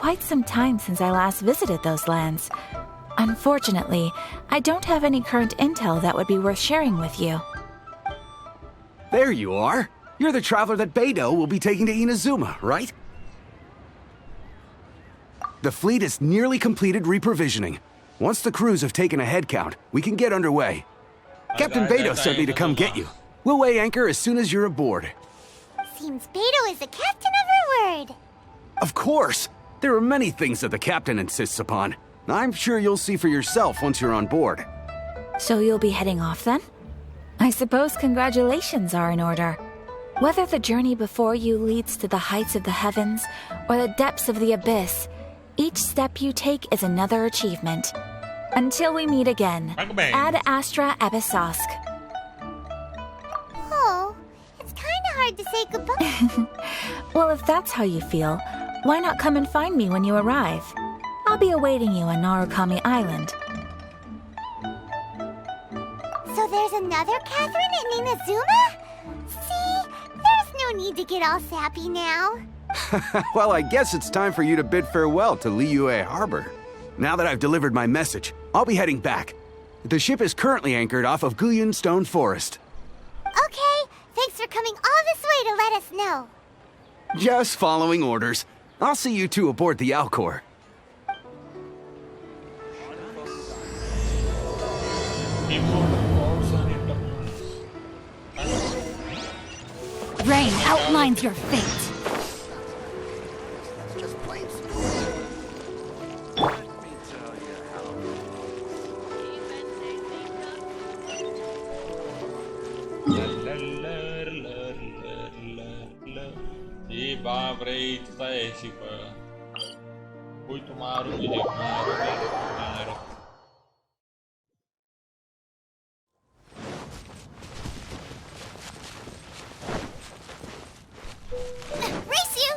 quite some time since I last visited those lands. Unfortunately, I don't have any current intel that would be worth sharing with you. There you are. You're the traveler that Beidou will be taking to Inazuma, right? The fleet is nearly completed reprovisioning. Once the crews have taken a head count, we can get underway. Captain Beidou sent me to come get you. We'll weigh anchor as soon as you're aboard. Seems Beidou is the captain of her word. Of course! There are many things that the captain insists upon. I'm sure you'll see for yourself once you're on board. So you'll be heading off then? I suppose congratulations are in order. Whether the journey before you leads to the heights of the heavens or the depths of the abyss, each step you take is another achievement. Until we meet again, Ad Astra Episosk. Oh, it's kinda hard to say goodbye. Well, if that's how you feel, why not come and find me when you arrive? I'll be awaiting you on Narukami Island. So there's another Catherine in Inazuma? See, there's no need to get all sappy now. Well, I guess it's time for you to bid farewell to Liyue Harbor. Now that I've delivered my message, I'll be heading back. The ship is currently anchored off of Guyun Stone Forest. Okay, thanks for coming all this way to let us know. Just following orders. I'll see you two aboard the Alcor. Rain outlines your fate. Race you!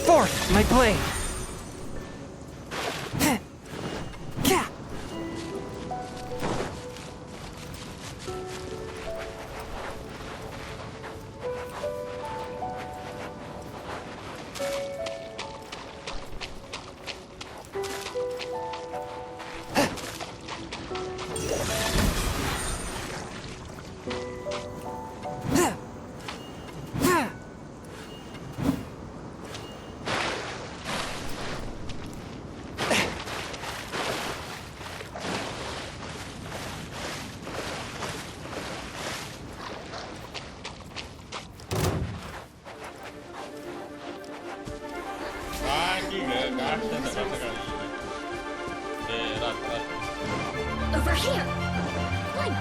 Forth, my blade! Over here! Link!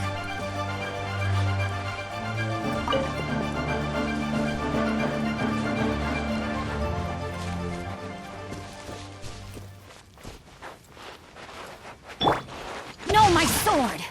No, my sword!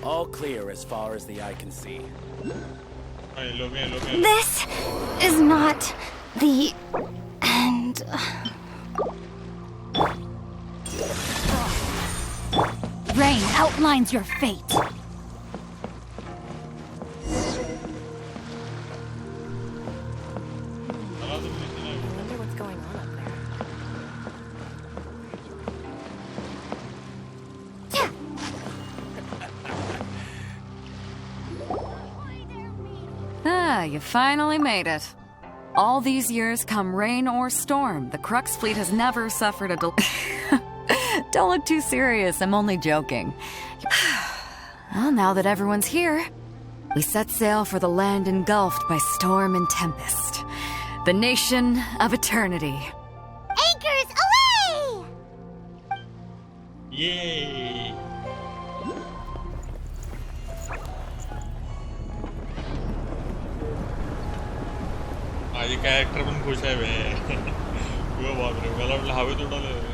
All clear as far as the eye can see. This is not the end. Rain outlines your fate. Wonder what's going on up there. Ah, you finally made it. All these years, come rain or storm, the Crux fleet has never suffered a Don't look too serious, I'm only joking. Well, now that everyone's here, we set sail for the land engulfed by storm and tempest. The nation of eternity. Anchors away! Yay! माझे character पण खुश आहे बे. हो बापरे मला वाटलं हवेत उडवलं.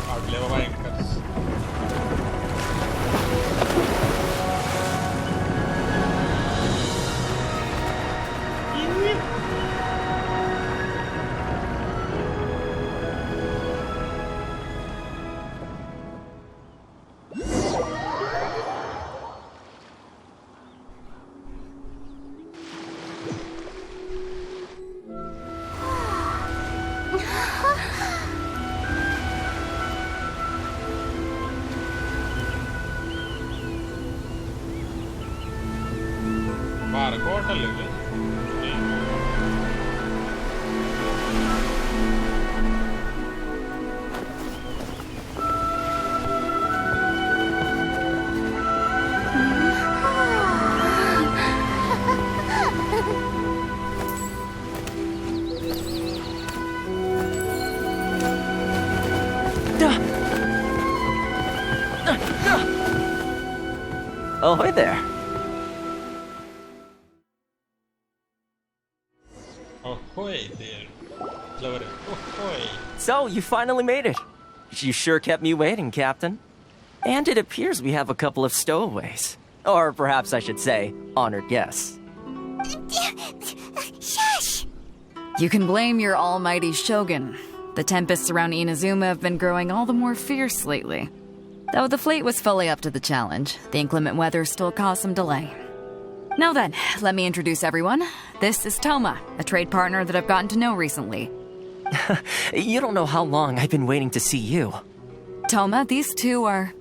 काढले बाबा अँकर्स. बारको होटल है क्या? Ahoy there. Ahoy there. Clever. Ahoy. So, you finally made it. You sure kept me waiting, Captain. And it appears we have a couple of stowaways. Or perhaps I should say, honored guests. Shush! You can blame your almighty shogun. The tempests around Inazuma have been growing all the more fierce lately. Though the fleet was fully up to the challenge, the inclement weather still caused some delay. Now then, let me introduce everyone. This is Toma, a trade partner that I've gotten to know recently. You don't know how long I've been waiting to see you. Toma, these two are...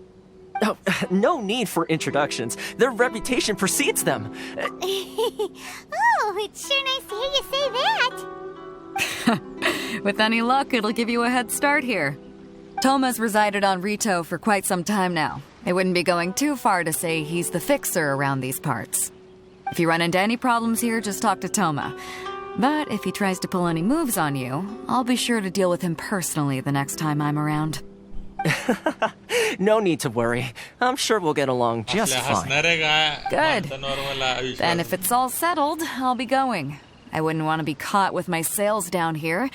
Oh, no need for introductions. Their reputation precedes them. Oh, it's sure nice to hear you say that. With any luck, it'll give you a head start here. Toma's resided on Rito for quite some time now. It wouldn't be going too far to say he's the fixer around these parts. If you run into any problems here, just talk to Toma. But if he tries to pull any moves on you, I'll be sure to deal with him personally the next time I'm around. No need to worry. I'm sure we'll get along just fine. Good. Then if it's all settled, I'll be going. I wouldn't want to be caught with my sails down here.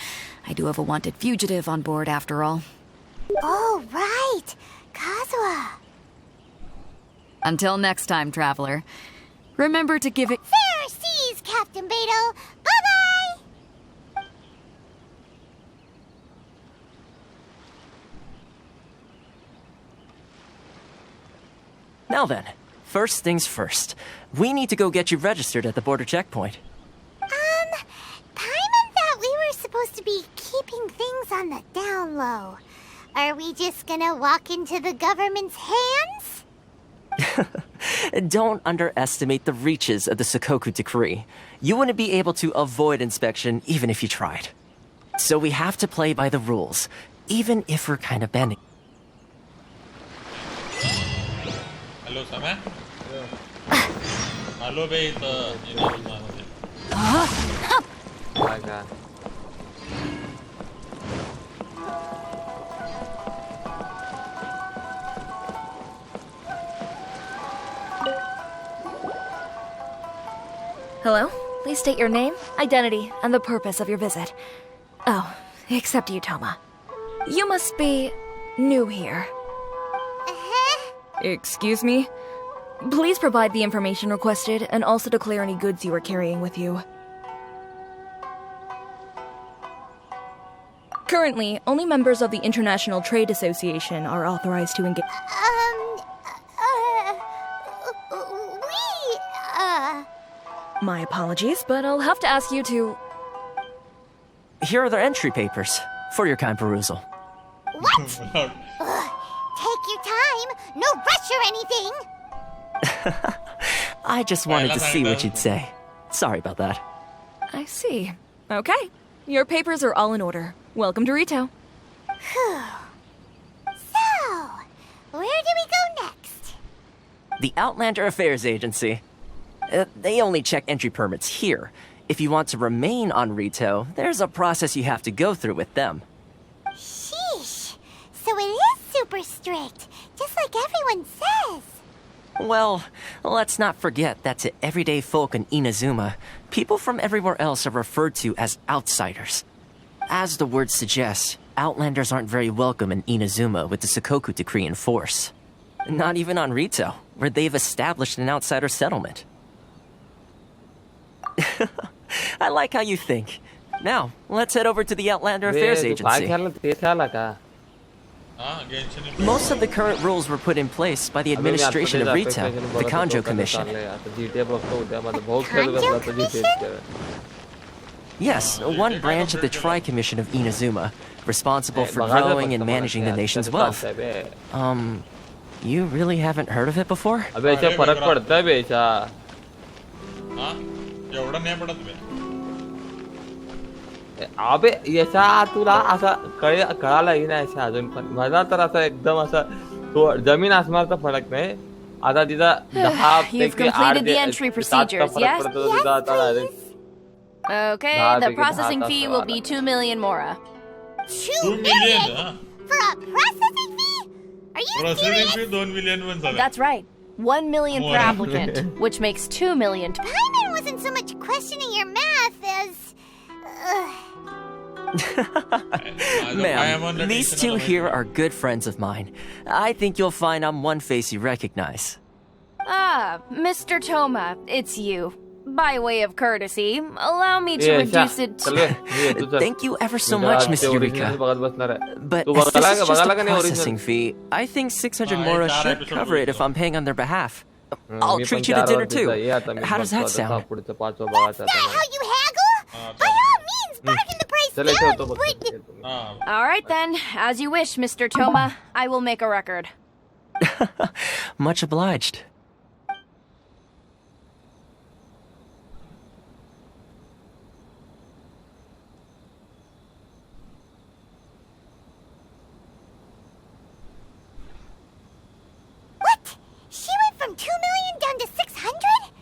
I do have a wanted fugitive on board after all. Oh, right. Kazuha. Until next time, traveler. Remember to give it... Fair seas, Captain Beto. Bye-bye. Now then, first things first. We need to go get you registered at the border checkpoint. Paimon thought we were supposed to be keeping things on the down low. Are we just gonna walk into the government's hands? Don't underestimate the reaches of the Sakoku Decree. You wouldn't be able to avoid inspection even if you tried. So we have to play by the rules, even if we're kind of bending. Hello, Sama. Hello, Beta. Astaga. Hello? Please state your name, identity, and the purpose of your visit. Oh, except you, Toma. You must be new here. Excuse me? Please provide the information requested and also declare any goods you are carrying with you. Currently, only members of the International Trade Association are authorized to engage. My apologies, but I'll have to ask you to... Here are their entry papers for your kind perusal. What? Take your time. No rush or anything. I just wanted to see what you'd say. Sorry about that. I see. Okay. Your papers are all in order. Welcome to Rito. So, where do we go next? The Outlander Affairs Agency. They only check entry permits here. If you want to remain on Rito, there's a process you have to go through with them. Sheesh. So it is super strict, just like everyone says. Well, let's not forget that to everyday folk in Inazuma, people from everywhere else are referred to as outsiders. As the word suggests, Outlanders aren't very welcome in Inazuma with the Sakoku Decree in force. Not even on Rito, where they've established an outsider settlement. I like how you think. Now, let's head over to the Outlander Affairs Agency. Most of the current rules were put in place by the administration of Rito, the Kanjo Commission. Yes, one branch of the Tri-Commission of Inazuma, responsible for growing and managing the nation's wealth. You really haven't heard of it before? एवढं नाही पडत बे. अबे याचा तुला असं कळालंही नाही असं अजून पण माझा तर असं एकदम असं जमीन आसमानाचा फरक नाही आता तिचा 10 पैकी 8 Okay, the processing fee will be 2 million mora. 2 million? For a processing fee? Are you Processing serious? fee 2 million पण झालं. That's right. 1 million per applicant, which makes 2 million. Paimon wasn't so much questioning your math as... Ma'am, these two here are good friends of mine. I think you'll find I'm one face you recognize. Ah, Mr. Toma, it's you. By way of courtesy, allow me to reduce it to... Thank you ever so much, Miss Eureka. But as this is just a processing fee, I think 600 mora should cover it if I'm paying on their behalf. I'll treat you to dinner too. How does that sound? That's not how you haggle! By all means, bargain the price down! All right then, as you wish, Mr. Toma. I will make a record. Much obliged. From 2 million down to 600?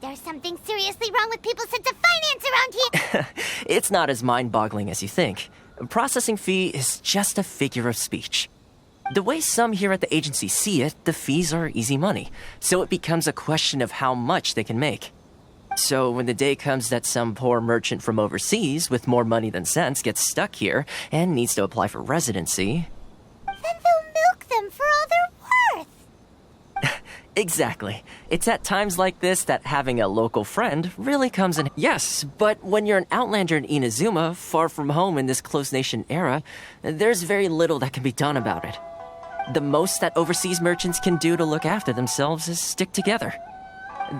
There's something seriously wrong with people's sense of finance around here. It's not as mind-boggling as you think. Processing fee is just a figure of speech. The way some here at the agency see it, the fees are easy money, so it becomes a question of how much they can make. So when the day comes that some poor merchant from overseas with more money than sense gets stuck here and needs to apply for residency... Then they'll milk them for all they're worth. Exactly. It's at times like this that having a local friend really comes in. Yes, but when you're an outlander in Inazuma, far from home in this close nation era, there's very little that can be done about it. The most that overseas merchants can do to look after themselves is stick together.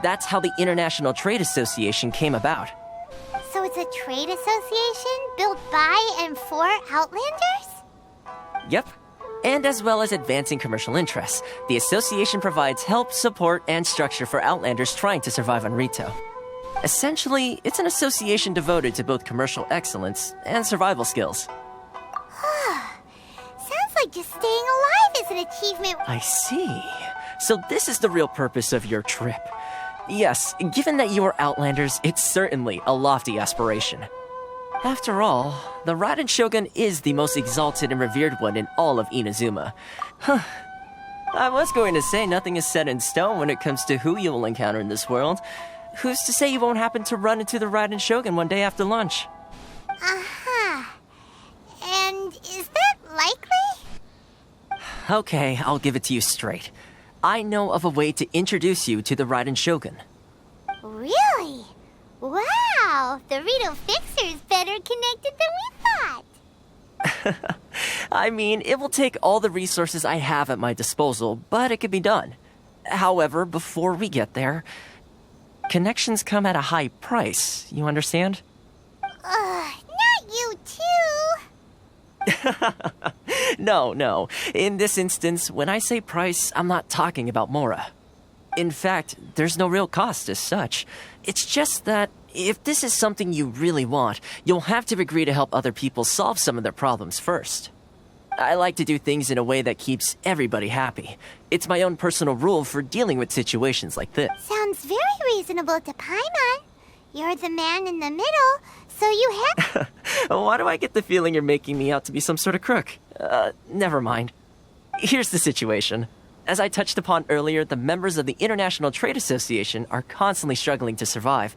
That's how the International Trade Association came about. So it's a trade association built by and for outlanders? Yep. And as well as advancing commercial interests, the association provides help, support, and structure for outlanders trying to survive on Rito. Essentially, it's an association devoted to both commercial excellence and survival skills. Sounds like just staying alive is an achievement. I see. So this is the real purpose of your trip. Yes, given that you are outlanders, it's certainly a lofty aspiration. After all, the Raiden Shogun is the most exalted and revered one in all of Inazuma. Huh. I was going to say nothing is set in stone when it comes to who you will encounter in this world. Who's to say you won't happen to run into the Raiden Shogun one day after lunch? Uh-huh. And is that likely? Okay, I'll give it to you straight. I know of a way to introduce you to the Raiden Shogun. Really? Wow, the Rito Fixer's better connected than we thought. I mean, it will take all the resources I have at my disposal, but it can be done. However, before we get there, connections come at a high price, you understand? Not you too. No. In this instance, when I say price, I'm not talking about Mora. In fact, there's no real cost as such. It's just that if this is something you really want, you'll have to agree to help other people solve some of their problems first. I like to do things in a way that keeps everybody happy. It's my own personal rule for dealing with situations like this. Sounds very reasonable to Paimon. You're the man in the middle, so you have... Why do I get the feeling you're making me out to be some sort of crook? Never mind. Here's the situation. As I touched upon earlier, the members of the International Trade Association are constantly struggling to survive.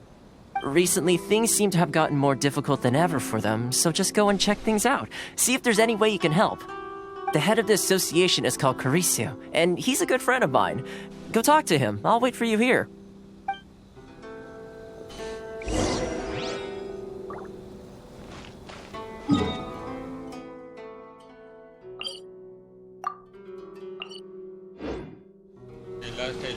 Recently, things seem to have gotten more difficult than ever for them, so just go and check things out. See if there's any way you can help. The head of the association is called Carisio, and he's a good friend of mine. Go talk to him. I'll wait for you here. Last stage.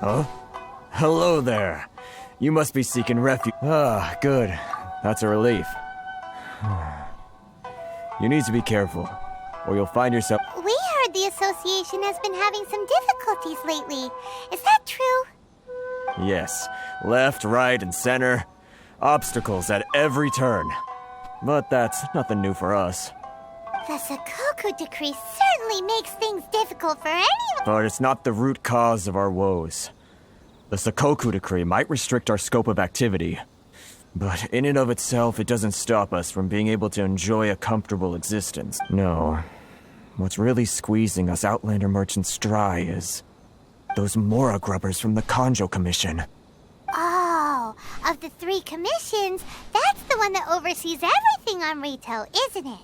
Huh? Hello there. You must be seeking refuge. Ah, good. That's a relief. You need to be careful, or you'll find yourself... We heard the association has been having some difficulties lately. Is that true? Yes. Left, right, and center. Obstacles at every turn. But that's nothing new for us. The Sakoku decree certainly makes things difficult for anyone. But it's not the root cause of our woes. The Sakoku decree might restrict our scope of activity, but in and of itself, it doesn't stop us from being able to enjoy a comfortable existence. No. What's really squeezing us Outlander merchants dry is those Mora grubbers from the Kanjo Commission. Oh, of the 3 commissions, that's the one that oversees everything on Rito, isn't it?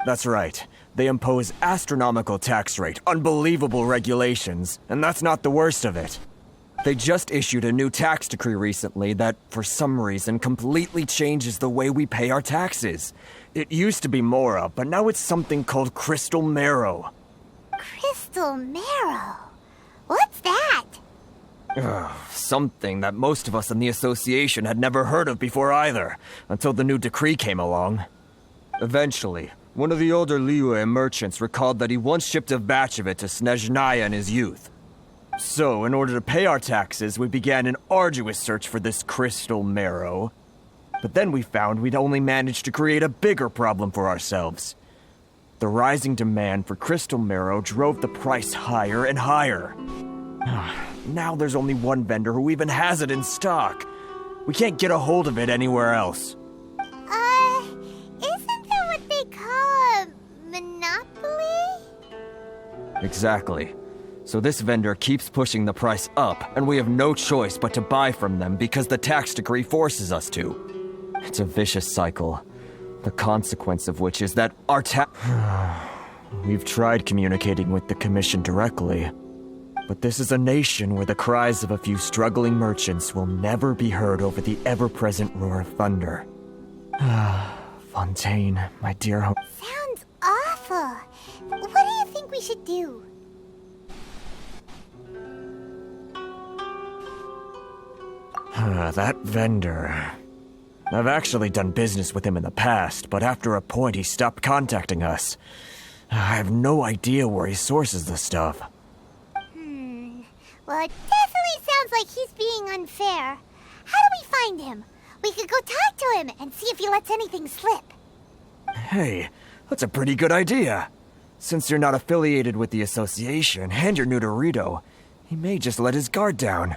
That's right. They impose astronomical tax rate, unbelievable regulations, and that's not the worst of it. They just issued a new tax decree recently that, for some reason, completely changes the way we pay our taxes. It used to be Mora, but now it's something called Crystal Marrow. Crystal Marrow? What's that? Something that most of us in the association had never heard of before either, until the new decree came along. Eventually, one of the older Liyue merchants recalled that he once shipped a batch of it to Snezhnaya in his youth. So, in order to pay our taxes, we began an arduous search for this crystal marrow. But then we found we'd only managed to create a bigger problem for ourselves. The rising demand for crystal marrow drove the price higher and higher. Now there's only one vendor who even has it in stock. We can't get a hold of it anywhere else. Isn't that what they call a monopoly? Exactly. So this vendor keeps pushing the price up, and we have no choice but to buy from them because the tax decree forces us to. It's a vicious cycle. The consequence of which is that our We've tried communicating with the Commission directly, but this is a nation where the cries of a few struggling merchants will never be heard over the ever-present roar of thunder. Fontaine, my dear home. Sounds awful. What do you think we should do? That vendor. I've actually done business with him in the past, but after a point he stopped contacting us. I have no idea where he sources the stuff. Well, it definitely sounds like he's being unfair. How do we find him? We could go talk to him and see if he lets anything slip. Hey, that's a pretty good idea. Since you're not affiliated with the association and you're new to Rito, he may just let his guard down.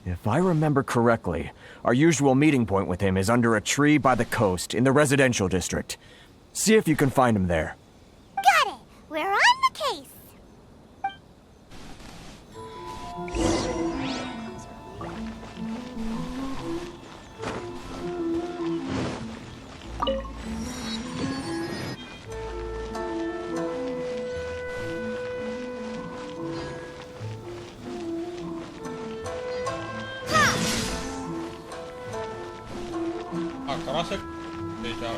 If I remember correctly, our usual meeting point with him is under a tree by the coast in the residential district. See if you can find him there. Got it! We're on the case! Karasek? Deja.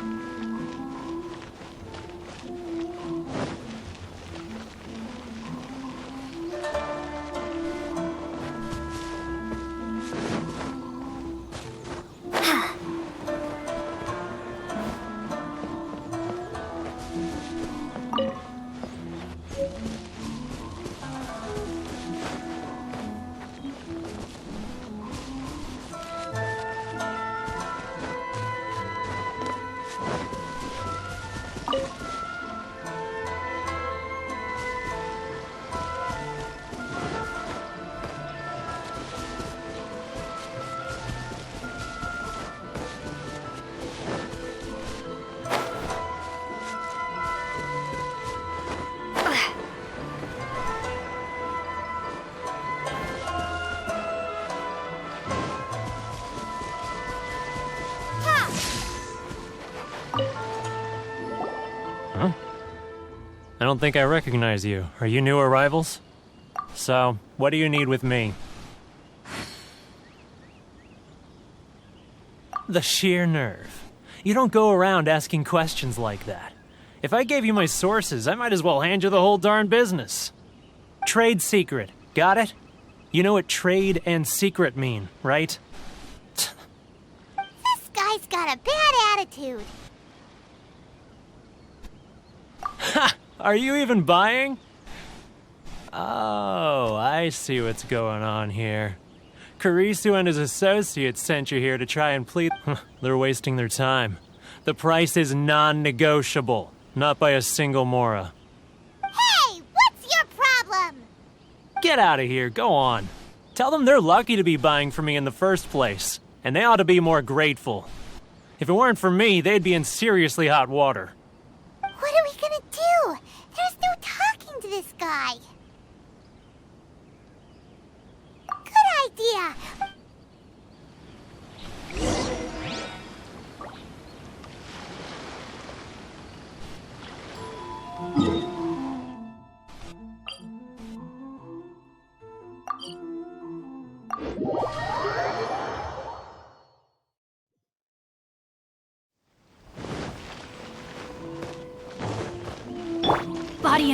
I don't think I recognize you. Are you new arrivals? So, what do you need with me? The sheer nerve. You don't go around asking questions like that. If I gave you my sources, I might as well hand you the whole darn business. Trade secret. Got it? You know what trade and secret mean, right? This guy's got a bad attitude. Ha! Are you even buying? Oh, I see what's going on here. Kurisu and his associates sent you here to try and plead. They're wasting their time. The price is non-negotiable, not by a single Mora. Hey, what's your problem? Get out of here, go on. Tell them they're lucky to be buying from me in the first place, and they ought to be more grateful. If it weren't for me, they'd be in seriously hot water. What are we gonna do? There's no talking to this guy. Good idea.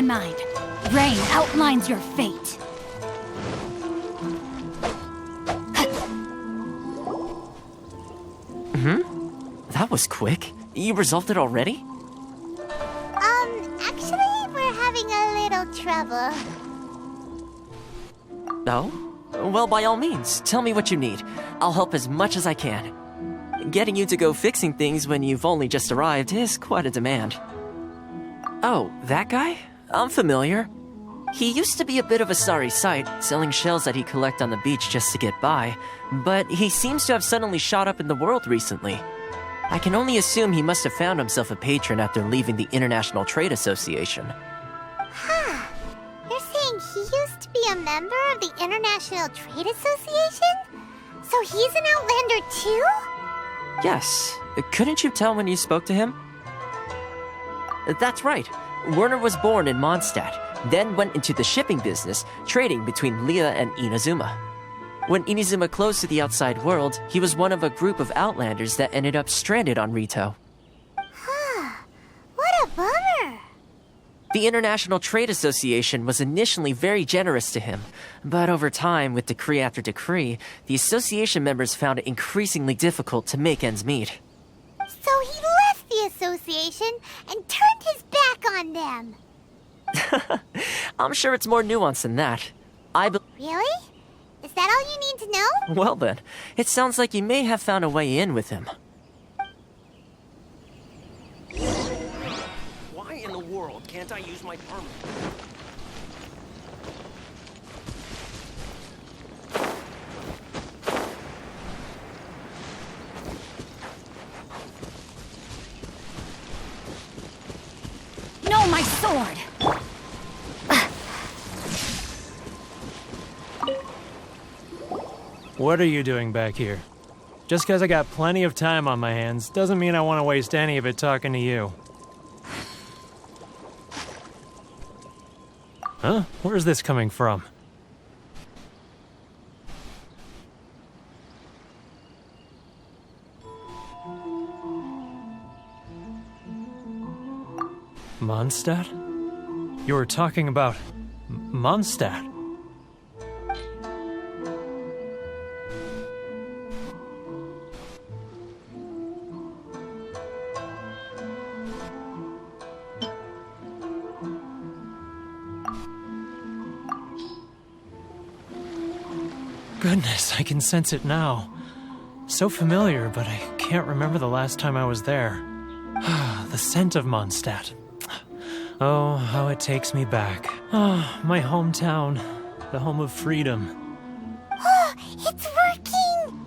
mind. Rain outlines your fate. That was quick. You resolved it already? Actually, we're having a little trouble. Oh? Well, by all means, tell me what you need. I'll help as much as I can. Getting you to go fixing things when you've only just arrived is quite a demand. Oh, that guy? I'm familiar. He used to be a bit of a sorry sight, selling shells that he'd collect on the beach just to get by, but he seems to have suddenly shot up in the world recently. I can only assume he must have found himself a patron after leaving the International Trade Association. Huh. You're saying he used to be a member of the International Trade Association? So he's an Outlander too? Yes. Couldn't you tell when you spoke to him? That's right. Werner was born in Mondstadt, then went into the shipping business, trading between Leah and Inazuma. When Inazuma closed to the outside world, he was one of a group of Outlanders that ended up stranded on Rito. Huh. What a bummer. The International Trade Association was initially very generous to him, but over time, with decree after decree, the association members found it increasingly difficult to make ends meet. So he left the association and turned his back on them. I'm sure it's more nuanced than that. Really? Is that all you need to know? Well then, it sounds like you may have found a way in with him. Why in the world can't I use my permit? No, my sword! What are you doing back here? Just because I got plenty of time on my hands doesn't mean I want to waste any of it talking to you. Huh? Where's this coming from? Mondstadt? You were talking about Mondstadt. Goodness, I can sense it now. So familiar, but I can't remember the last time I was there. The scent of Mondstadt. Oh, how it takes me back. Oh, my hometown. The home of freedom. Oh, it's working!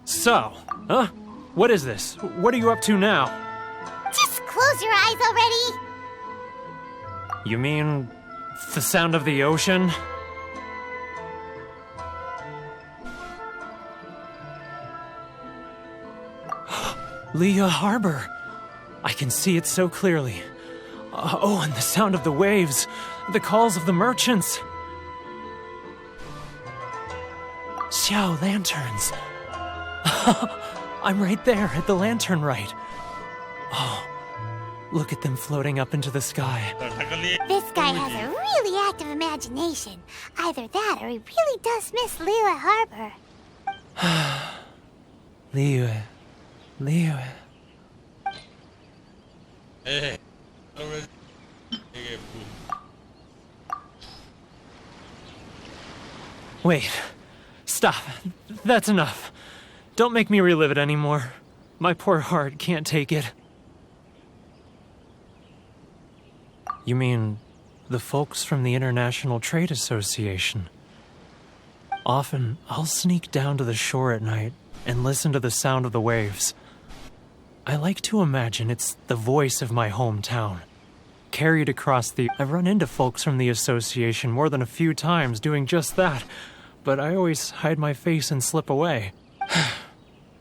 So, huh? What is this? What are you up to now? Just close your eyes already! You mean the sound of the ocean? Leah Harbor. I can see it so clearly. Oh, and the sound of the waves. The calls of the merchants. Xiao lanterns. I'm right there at the lantern right. Oh, look at them floating up into the sky. This guy has a really active imagination. Either that or he really does miss Liyue Harbor. Liyue. Hey. Wait. Stop. That's enough. Don't make me relive it anymore. My poor heart can't take it. You mean the folks from the International Trade Association? Often, I'll sneak down to the shore at night and listen to the sound of the waves. I like to imagine it's the voice of my hometown, carried across the... I've run into folks from the association more than a few times doing just that, but I always hide my face and slip away.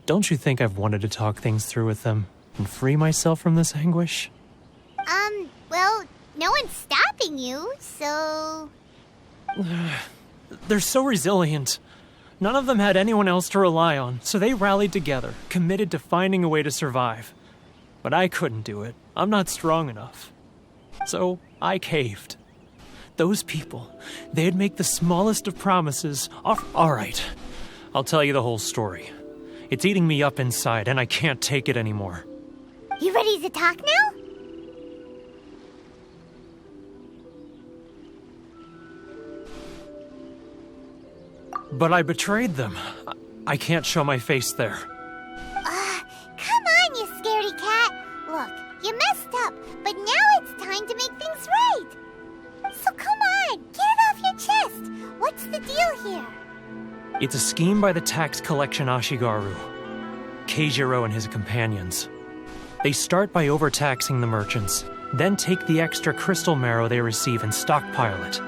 Don't you think I've wanted to talk things through with them and free myself from this anguish? Well, no one's stopping you, so... They're so resilient. None of them had anyone else to rely on, so they rallied together, committed to finding a way to survive. But I couldn't do it. I'm not strong enough. So I caved. Those people, they'd make the smallest of promises. All right, I'll tell you the whole story. It's eating me up inside, and I can't take it anymore. You ready to talk now? But I betrayed them. I can't show my face there. Come on, you scaredy cat. Look, you messed up, but now it's time to make things right. So come on, get it off your chest. What's the deal here? It's a scheme by the tax collection Ashigaru, Keijiro and his companions. They start by overtaxing the merchants, then take the extra crystal marrow they receive and stockpile it.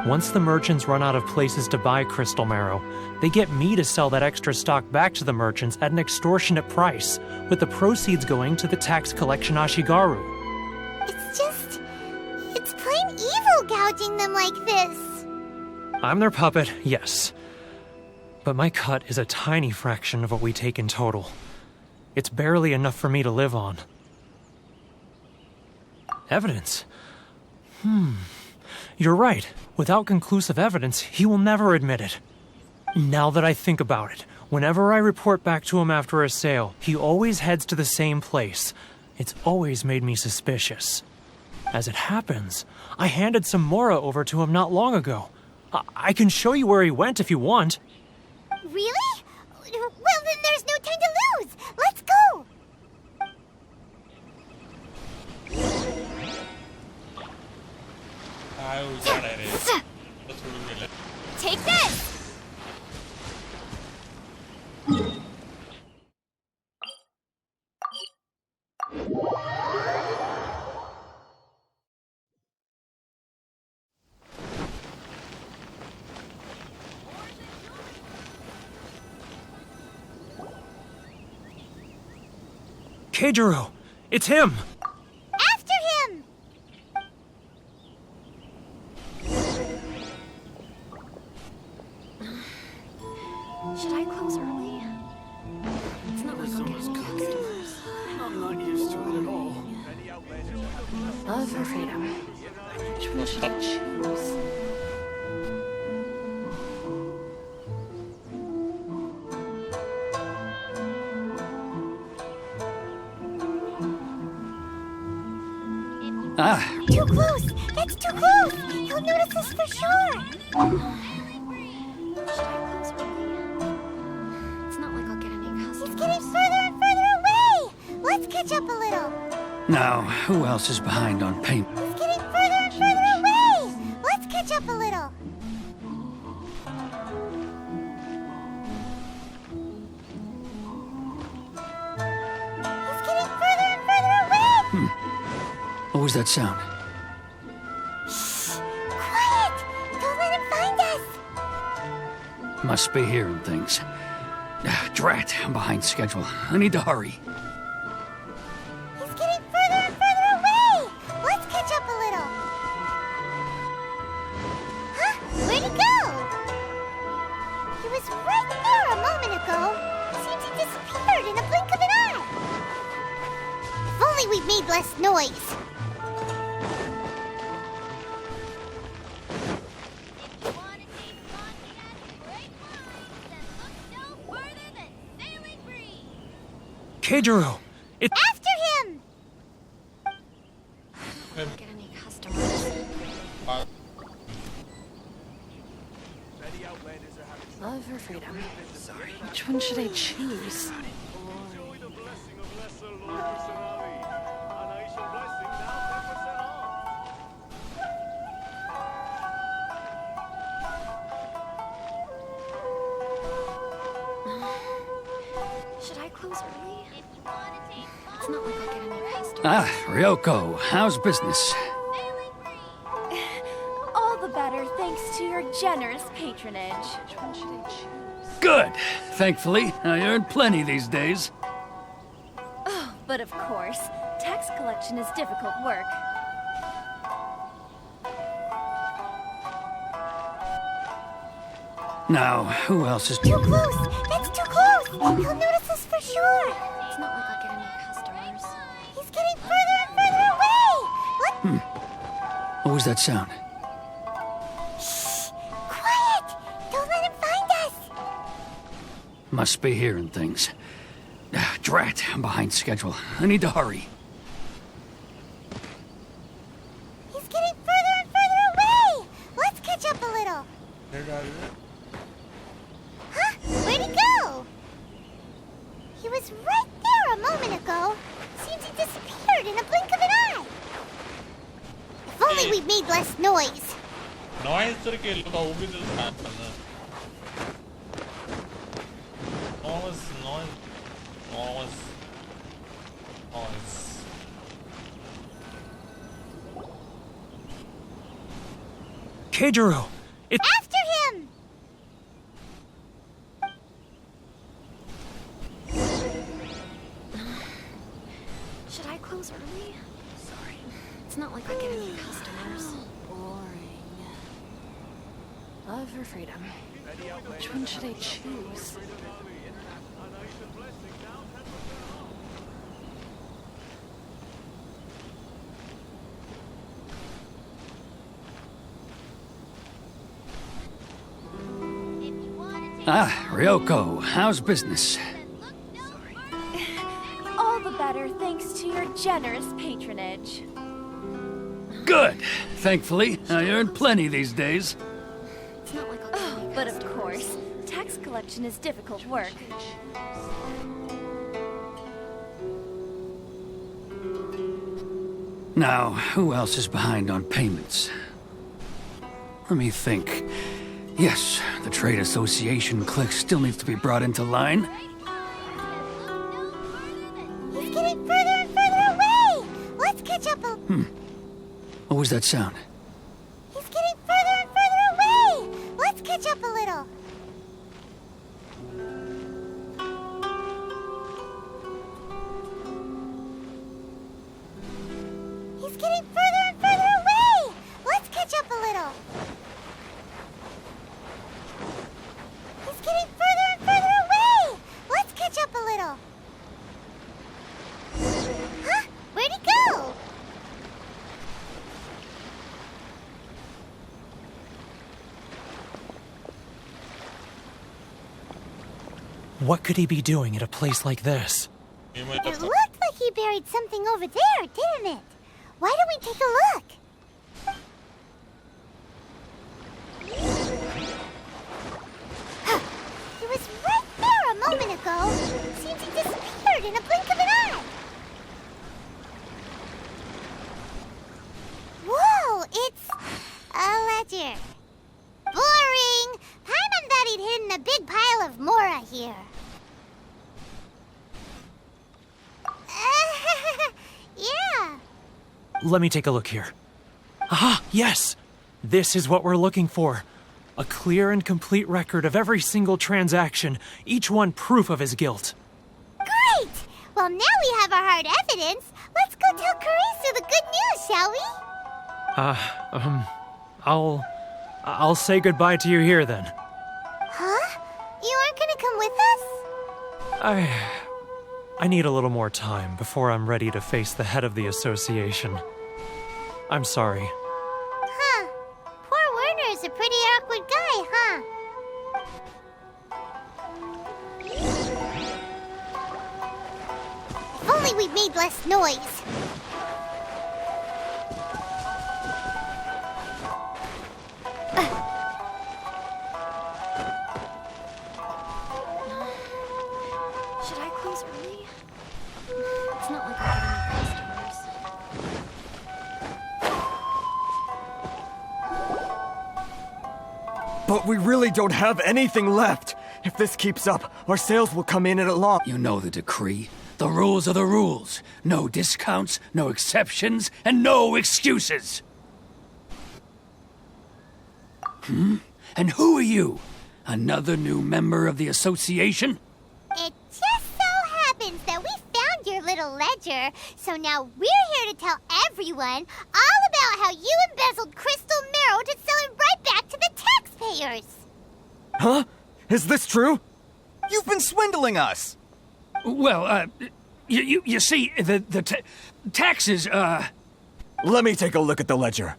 Once the merchants run out of places to buy crystal marrow, they get me to sell that extra stock back to the merchants at an extortionate price, with the proceeds going to the tax collection Ashigaru. It's plain evil gouging them like this. I'm their puppet, yes. But my cut is a tiny fraction of what we take in total. It's barely enough for me to live on. Evidence? You're right. Without conclusive evidence, he will never admit it. Now that I think about it, whenever I report back to him after a sale, he always heads to the same place. It's always made me suspicious. As it happens, I handed some Mora over to him not long ago. I can show you where he went if you want. Really? Well, then there's no time to lose. Let's go. Take this! Keijiro! It's him! After him! Should I close early? It's not like I'll get any customers. I'm not used to it at all. Love or freedom? Which one should I choose? Too close! That's too close! He'll notice us for sure! Should I close early? It's not like I'll get any customers. He's getting further and further away! Let's catch up a little. Now, who else is behind on payment? He's getting further and further away! Let's catch up a little. He's getting further and further away! What was that sound? Quiet! Don't let him find us! Must be hearing things. Drat, I'm behind schedule. I need to hurry. He's getting further and further away! Let's catch up a little. Huh? Where'd he go? He was right there a moment ago. Seems he disappeared in a blink of an eye. If only we'd made less noise. Keijiro! It's... After him! Get any customers? Love or freedom? Sorry. Which one should I choose? Should I close early? It's not like I'll get any customers. Ryoko, how's business? All the better thanks to your generous patronage. Which one should I choose? Good. Thankfully, I earn plenty these days. Oh, but of course, tax collection is difficult work. Now, who else is... Too close! That's too close! He'll notice us for sure! It's not like I'll get any customers. What was that sound? Shh! Quiet! Don't let him find us! Must be hearing things. Drat, I'm behind schedule. I need to hurry. He's getting further and further away! Let's catch up a little. Huh? Where'd he go? He was right there a moment ago. Seems he disappeared in a blink of an eye. If only we'd made less noise. Noise करके लोग वो भी तो start करना. Noise. Keijiro! After him! Should I close early? Sorry. It's not like I get any customers. Boring. Love or freedom? Which one should I choose? Ah, Ryoko, how's business? All the better thanks to your generous patronage. Good. Thankfully, I earn plenty these days. It's not like but of course, tax collection is difficult work. Now, who else is behind on payments? Let me think. Yes, the Trade Association clique still needs to be brought into line. He's getting further and further away! Let's catch up a... What was that sound? He's getting further and further away! Let's catch up a little. He's getting further and further away! Let's catch up a little. He's getting further and further away! Let's catch up a little. Huh? Where'd he go? What could he be doing at a place like this? It looked like he buried something over there, didn't it? Why don't we take a look? He was right there a moment ago. Seems he disappeared in a blink of an eye. Whoa, it's a ledger. Boring. Paimon thought he'd hidden a big pile of Mora here. Yeah. Let me take a look here. Ah, yes! This is what we're looking for. A clear and complete record of every single transaction, each one proof of his guilt. Great! Well, now we have our hard evidence. Let's go tell Karisu the good news, shall we? I'll say goodbye to you here then. Huh? You aren't gonna come with us? I need a little more time before I'm ready to face the head of the association. I'm sorry. Huh. Poor Werner's a pretty awkward guy, huh? If only we'd made less noise. Should I close early? It's not like I get any customers. But we really don't have anything left. If this keeps up, our sales will come in at a loss. You know the decree. The rules are the rules. No discounts, no exceptions, and no excuses. And who are you? Another new member of the association? It just so happens that we found your little ledger, so now we're here to tell everyone all about how you embezzled crystal marrow to sell it right back to the taxpayers. Huh? Is this true? You've been swindling us! Well, you see, the taxes, Let me take a look at the ledger.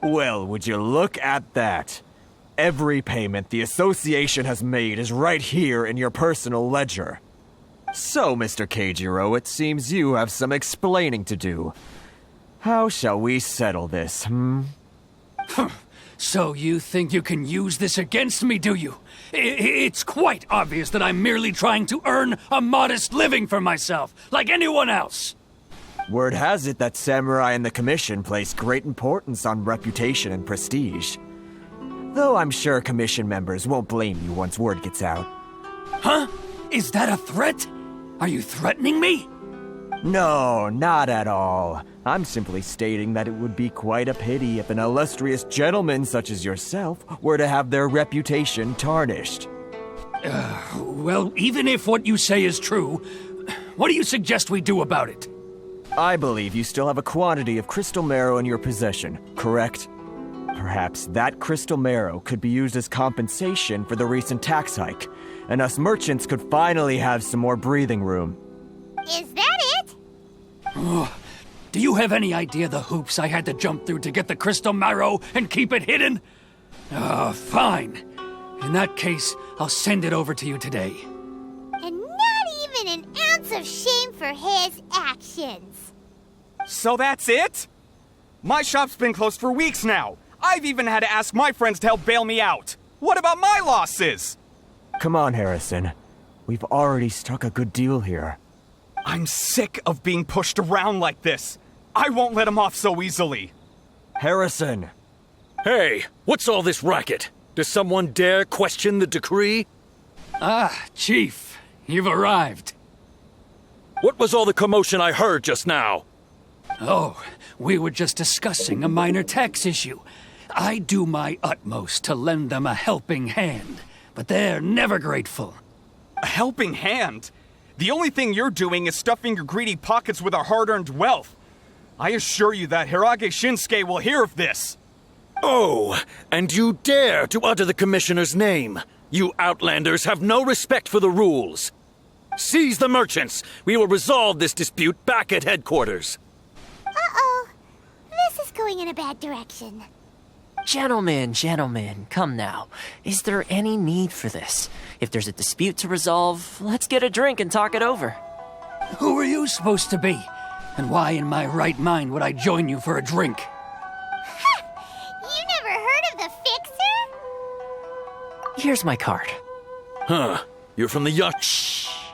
Well, would you look at that? Every payment the association has made is right here in your personal ledger. So, Mr. Keijiro, it seems you have some explaining to do. How shall we settle this, So you think you can use this against me, do you? It's quite obvious that I'm merely trying to earn a modest living for myself, like anyone else. Word has it that Samurai and the Commission place great importance on reputation and prestige. Though I'm sure Commission members won't blame you once word gets out. Huh? Is that a threat? Are you threatening me? No, not at all. I'm simply stating that it would be quite a pity if an illustrious gentleman such as yourself were to have their reputation tarnished. Well, even if what you say is true, what do you suggest we do about it? I believe you still have a quantity of crystal marrow in your possession, correct? Perhaps that crystal marrow could be used as compensation for the recent tax hike, and us merchants could finally have some more breathing room. Is that it? Do you have any idea the hoops I had to jump through to get the crystal marrow and keep it hidden? Fine. In that case, I'll send it over to you today. And not even an ounce of shame for his actions. So that's it? My shop's been closed for weeks now. I've even had to ask my friends to help bail me out. What about my losses? Come on, Harrison. We've already struck a good deal here. I'm sick of being pushed around like this. I won't let him off so easily. Harrison! Hey, what's all this racket? Does someone dare question the decree? Chief, you've arrived. What was all the commotion I heard just now? Oh, we were just discussing a minor tax issue. I do my utmost to lend them a helping hand, but they're never grateful. A helping hand? The only thing you're doing is stuffing your greedy pockets with our hard-earned wealth. I assure you that Hirage Shinsuke will hear of this. Oh, and you dare to utter the Commissioner's name. You outlanders have no respect for the rules. Seize the merchants. We will resolve this dispute back at headquarters. Uh-oh. This is going in a bad direction. Gentlemen, come now. Is there any need for this? If there's a dispute to resolve, let's get a drink and talk it over. Who are you supposed to be? And why in my right mind would I join you for a drink? You never heard of the Fixer? Here's my card. Huh. You're from the yacht.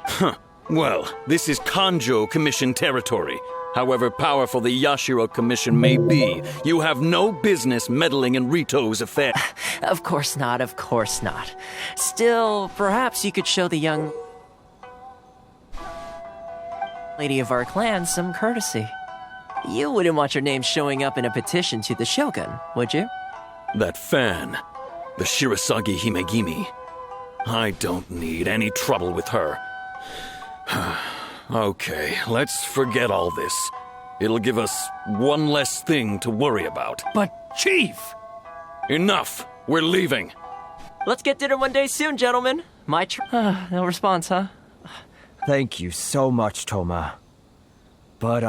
Huh. Well, this is Kanjo Commission territory. However powerful the Yashiro Commission may be, you have no business meddling in Rito's affairs. Of course not. Still, perhaps you could show the young lady of our clan some courtesy. You wouldn't want your name showing up in a petition to the Shogun, would you? That fan, the Shirasagi Himegimi. I don't need any trouble with her. Okay, let's forget all this. It'll give us one less thing to worry about. But, Chief! Enough! We're leaving. Let's get dinner one day soon, gentlemen. No response, huh? Thank you so much, Toma. But,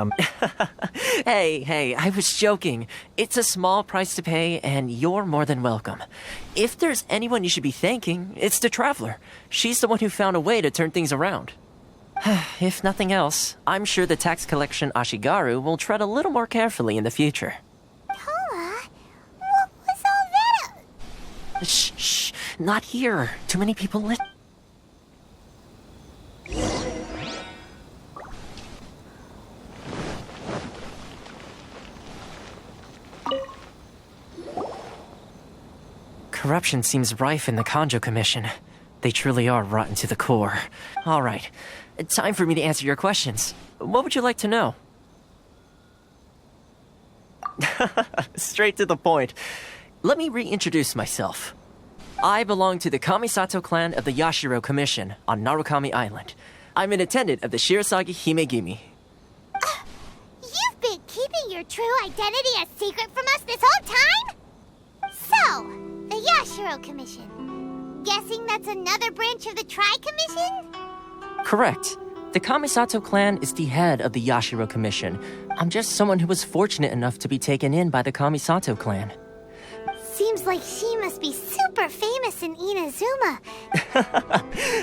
Hey, I was joking. It's a small price to pay, and you're more than welcome. If there's anyone you should be thanking, it's the Traveler. She's the one who found a way to turn things around. If nothing else, I'm sure the tax collection Ashigaru will tread a little more carefully in the future. Toma, what was all that? Shh, not here. Too many people Corruption seems rife in the Kanjo Commission. They truly are rotten to the core. All right. Time for me to answer your questions. What would you like to know? Straight to the point. Let me reintroduce myself. I belong to the Kamisato clan of the Yashiro Commission on Narukami Island. I'm an attendant of the Shirasagi Himegimi. You've been keeping your true identity a secret from us this whole time? So, the Yashiro Commission. Guessing that's another branch of the Tri-Commission? Correct. The Kamisato clan is the head of the Yashiro Commission. I'm just someone who was fortunate enough to be taken in by the Kamisato clan. Seems like she must be super famous in Inazuma.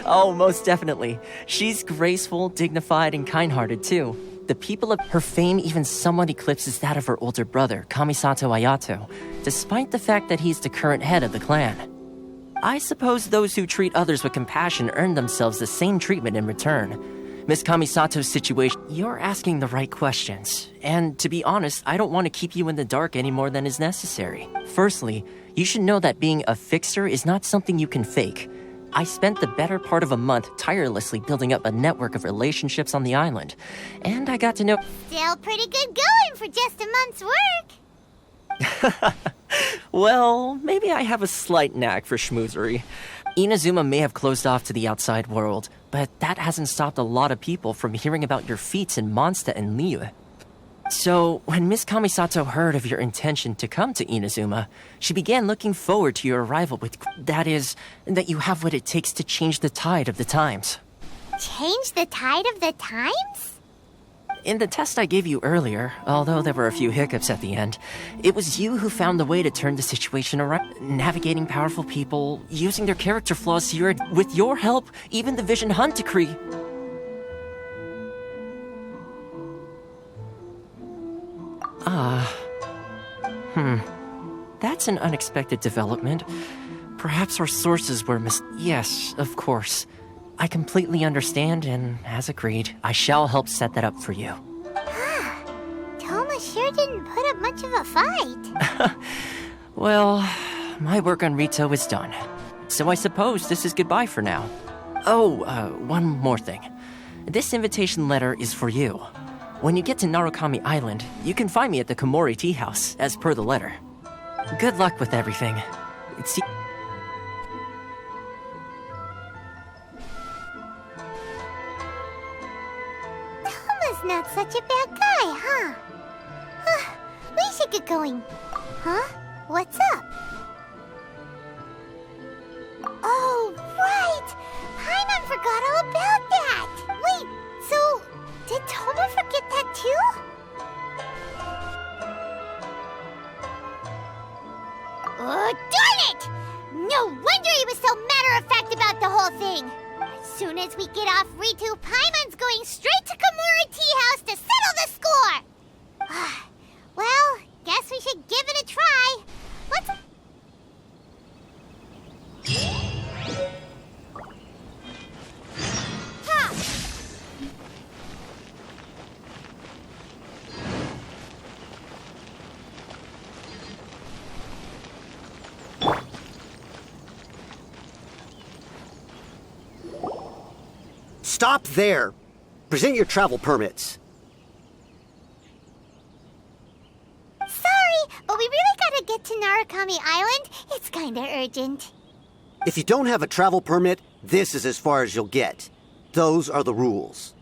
Oh, most definitely. She's graceful, dignified, and kind-hearted, too. The people of her fame even somewhat eclipses that of her older brother, Kamisato Ayato, despite the fact that he's the current head of the clan. I suppose those who treat others with compassion earn themselves the same treatment in return. Miss Kamisato's situation, you're asking the right questions. And to be honest, I don't want to keep you in the dark any more than is necessary. Firstly, you should know that being a fixer is not something you can fake. I spent the better part of a month tirelessly building up a network of relationships on the island. And I got to know... Still pretty good going for just a month's work. Well, maybe I have a slight knack for schmoozery. Inazuma may have closed off to the outside world, but that hasn't stopped a lot of people from hearing about your feats in Mondstadt and Liyue. So, when Miss Kamisato heard of your intention to come to Inazuma, she began looking forward to your arrival with... That is, that you have what it takes to change the tide of the times. Change the tide of the times? In the test I gave you earlier, although there were a few hiccups at the end, it was you who found the way to turn the situation around, navigating powerful people, using their character flaws here. With your help, even the Vision Hunt decree... That's an unexpected development. Perhaps our sources were Yes, of course. I completely understand, and as agreed, I shall help set that up for you. Toma sure didn't put up much of a fight. Well, my work on Rito is done. So I suppose this is goodbye for now. Oh, one more thing. This invitation letter is for you. When you get to Narukami Island, you can find me at the Komori Tea House, as per the letter. Good luck with everything. Toma's not such a bad guy, huh? We should get going. Huh? What's up? Oh, right! Paimon forgot all about that! Wait, so... did Toma forget that too? Oh, darn it! No wonder he was so matter-of-fact about the whole thing! As soon as we get off Ritu, Paimon's going straight to Komori Tea House to settle the score! Well, guess we should give it a try. Let's... Stop there! Present your travel permits. Sorry, but we really gotta get to Narukami Island. It's kinda urgent. If you don't have a travel permit, this is as far as you'll get. Those are the rules.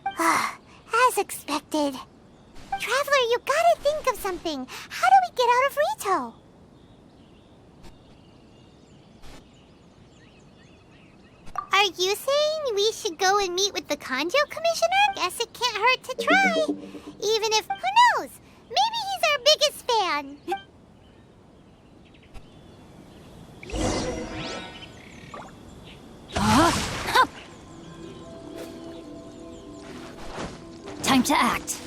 As expected. Traveler, you gotta think of something. How do we get out of Rito? Are you saying we should go and meet with the Kanjo Commissioner? Guess it can't hurt to try. Even if, who knows? Maybe he's our biggest fan. Time to act.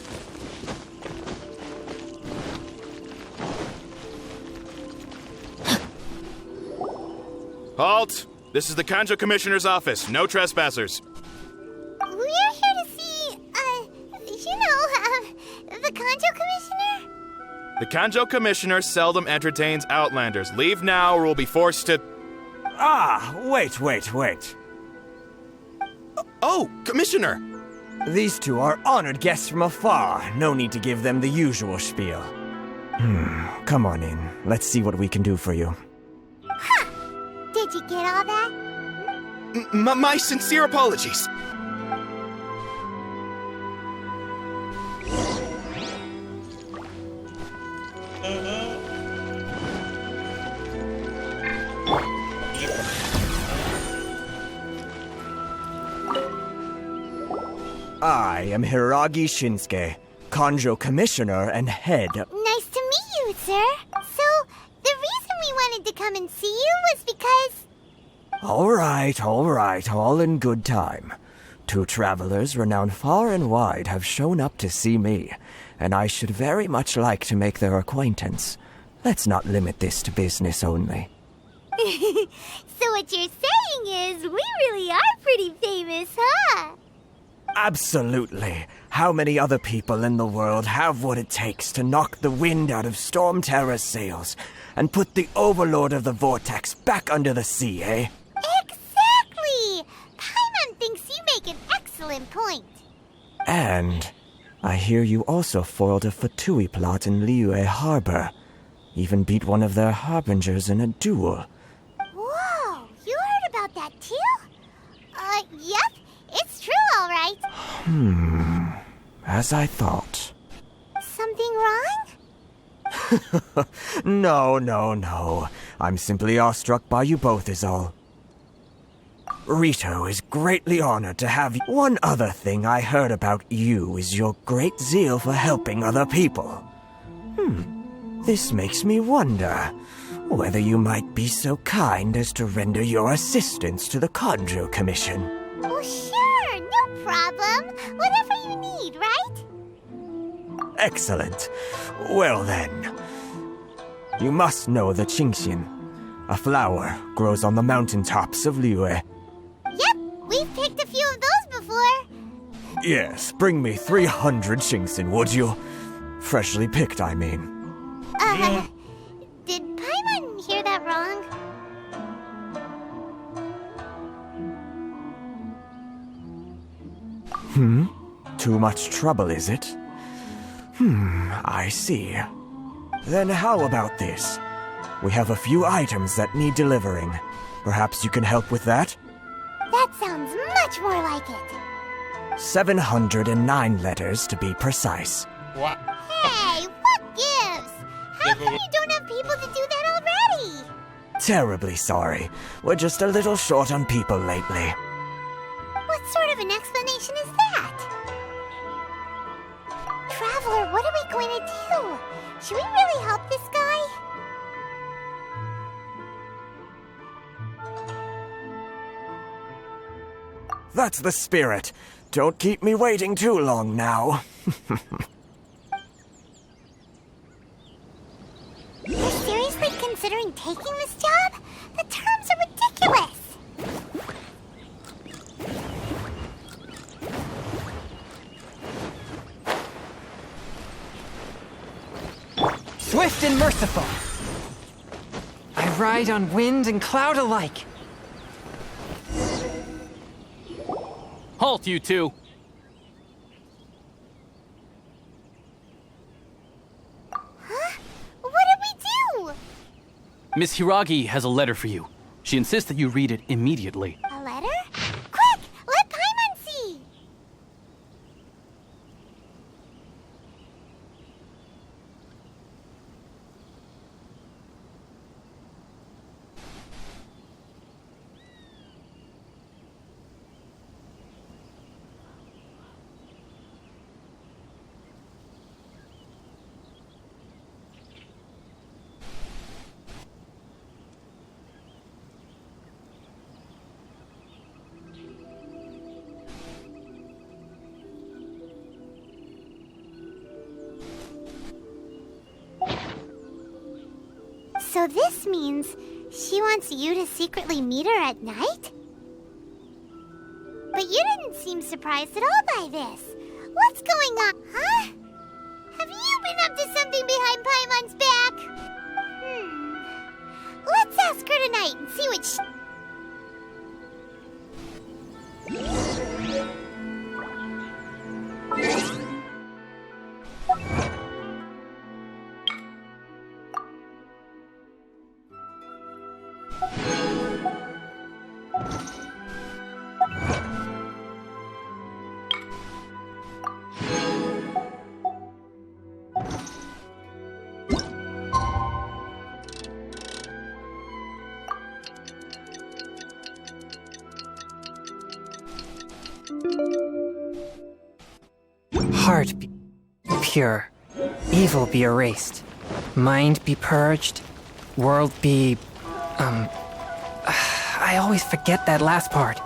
Halt! This is the Kanjo Commissioner's office. No trespassers. We're here to see, the Kanjo Commissioner? The Kanjo Commissioner seldom entertains Outlanders. Leave now or we'll be forced to... Wait. Oh, Commissioner! These two are honored guests from afar. No need to give them the usual spiel. Come on in. Let's see what we can do for you. Did you get all that? My sincere apologies. I am Hiragi Shinsuke, Kanjo Commissioner and Head. Nice to meet you, sir. So, the reason we wanted to come and see you was because... All right, all in good time. 2 travelers renowned far and wide have shown up to see me, and I should very much like to make their acquaintance. Let's not limit this to business only. So what you're saying is, we really are pretty famous, huh? Absolutely. How many other people in the world have what it takes to knock the wind out of Storm Terror's sails and put the Overlord of the Vortex back under the sea, eh? Exactly! Paimon thinks you make an excellent point. And I hear you also foiled a Fatui plot in Liyue Harbor. Even beat one of their harbingers in a duel. Whoa, you heard about that too? Yep, it's true, all right. As I thought. Something wrong? No. I'm simply awestruck by you both is all. Rito is greatly honored to have you. One other thing I heard about you is your great zeal for helping other people. This makes me wonder whether you might be so kind as to render your assistance to the Kanjo Commission. Oh, sure, no problem. Whatever you need, right? Excellent. Well then, you must know the Qingxin. A flower grows on the mountaintops of Liyue. Yep, we've picked a few of those before. Yes, bring me 300 Qingxin, would you? Freshly picked, I mean. Did Paimon hear that wrong? Too much trouble, is it? I see. Then how about this? We have a few items that need delivering. Perhaps you can help with that? That sounds much more like it. 709 letters to be precise. What? Hey, what gives? How come you don't have people to do that already? Terribly sorry. We're just a little short on people lately. What sort of an explanation is that? Traveler, what are we going to do? Should we really help this guy? That's the spirit. Don't keep me waiting too long now. You're seriously considering taking this job? The terms are ridiculous. Swift and merciful. I ride on wind and cloud alike. Halt, you two! Huh? What did we do? Miss Hiragi has a letter for you. She insists that you read it immediately. A letter? Quick! Let Paimon see! So this means she wants you to secretly meet her at night? But you didn't seem surprised at all by this. What's going on, huh? Have you been up to something behind Paimon's back? Let's ask her tonight and see what she... heart be pure, evil be erased, mind be purged, world be... I always forget that last part.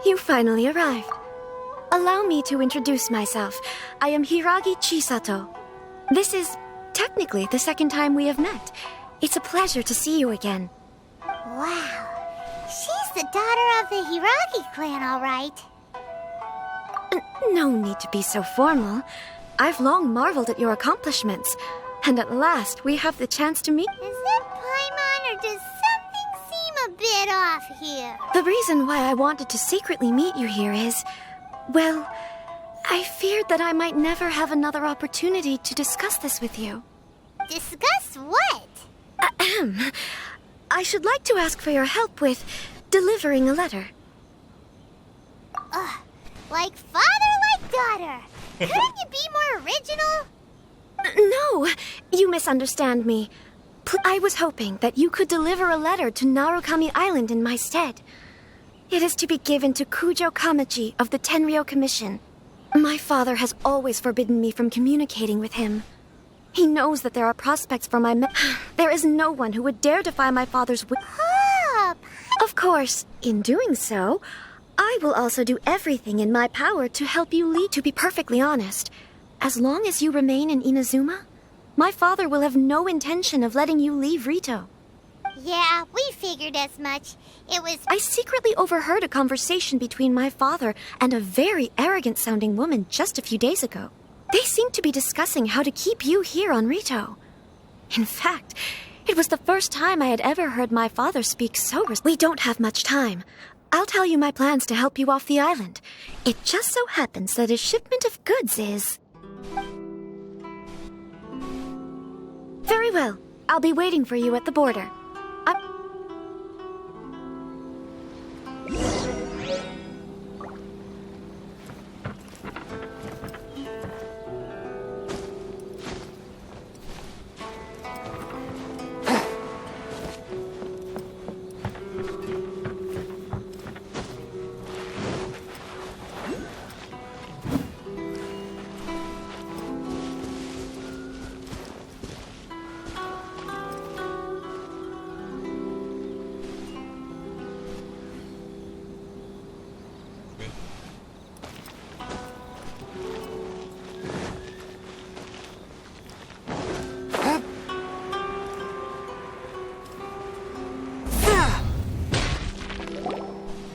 You finally arrived. Allow me to introduce myself. I am Hiragi Chisato. This is technically the second time we have met. It's a pleasure to see you again. Wow. She's the daughter of the Hiragi clan, all right. No need to be so formal. I've long marveled at your accomplishments. And at last, we have the chance to meet. Is that Paimon, or does something seem a bit off here? The reason why I wanted to secretly meet you here is... well, I feared that I might never have another opportunity to discuss this with you. Discuss what? Ahem. I should like to ask for your help with delivering a letter. Like father, like daughter. Couldn't you be more original? No, you misunderstand me. I was hoping that you could deliver a letter to Narukami Island in my stead. It is to be given to Kujo Kamachi of the Tenryou Commission. My father has always forbidden me from communicating with him. He knows that there are prospects for my There is no one who would dare defy my father's Of course, in doing so, I will also do everything in my power to help you lead. To be perfectly honest, as long as you remain in Inazuma, my father will have no intention of letting you leave Rito. Yeah, we figured as much. It was... I secretly overheard a conversation between my father and a very arrogant-sounding woman just a few days ago. They seemed to be discussing how to keep you here on Rito. In fact, it was the first time I had ever heard my father speak so... We don't have much time. I'll tell you my plans to help you off the island. It just so happens that a shipment of goods is... Very well. I'll be waiting for you at the border.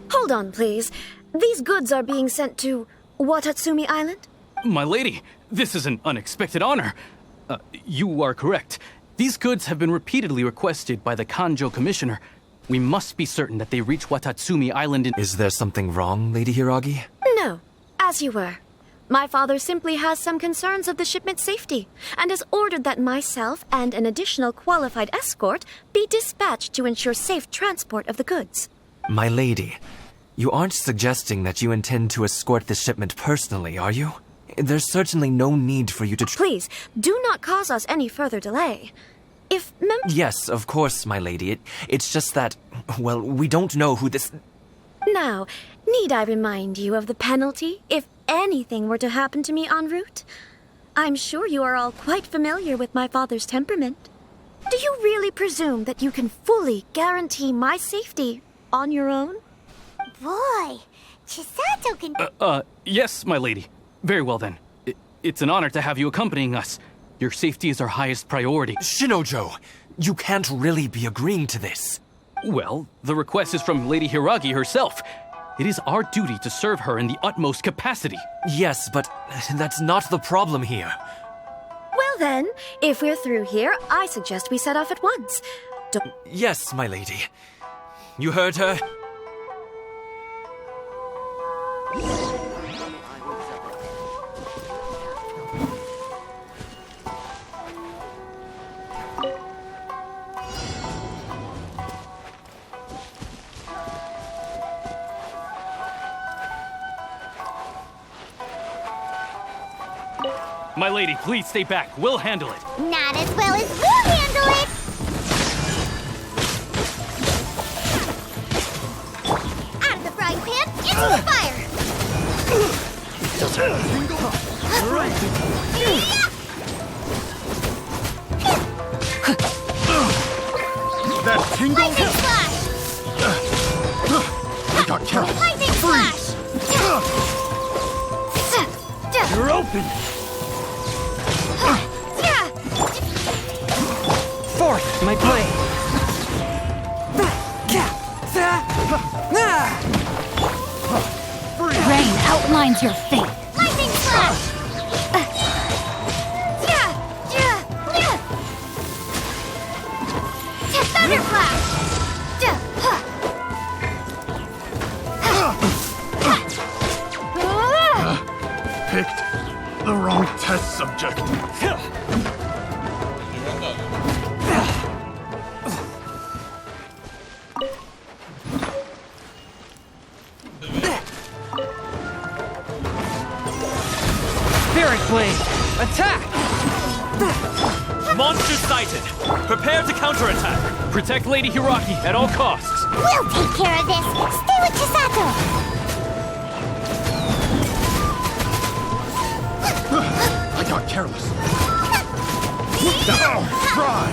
Hold on, please. These goods are being sent to Watatsumi Island? My lady, this is an unexpected honor. You are correct. These goods have been repeatedly requested by the Kanjo Commissioner. We must be certain that they reach Watatsumi Island in... Is there something wrong, Lady Hiragi? No, as you were. My father simply has some concerns of the shipment's safety, and has ordered that myself and an additional qualified escort be dispatched to ensure safe transport of the goods. My lady, you aren't suggesting that you intend to escort the shipment personally, are you? There's certainly no need for you to... Please, do not cause us any further delay. If Yes, of course, my lady. It's just that, well, we don't know who this... Now, need I remind you of the penalty if anything were to happen to me en route? I'm sure you are all quite familiar with my father's temperament. Do you really presume that you can fully guarantee my safety on your own? Boy, Chisato can... Yes, my lady. Very well then. It's an honor to have you accompanying us. Your safety is our highest priority. Shinojo, you can't really be agreeing to this. Well, the request is from Lady Hiragi herself. It is our duty to serve her in the utmost capacity. Yes, but that's not the problem here. Well then, if we're through here, I suggest we set off at once. Yes, my lady. You heard her? My lady, please stay back. We'll handle it. Not as well as we'll handle it! Out of the frying pan, into the fire! That tingle? Lightning flash! I got careless. Lightning flash! You're open. Forth, my blade. Rain outlines your fate. Lightning flash! Thunder flash! Picked the wrong test subject. Spirit blade, attack! Monster sighted. Prepare to counterattack. Protect Lady Hiraki at all costs. We'll take care of this! Stay with Chisato! I got careless. Now, try.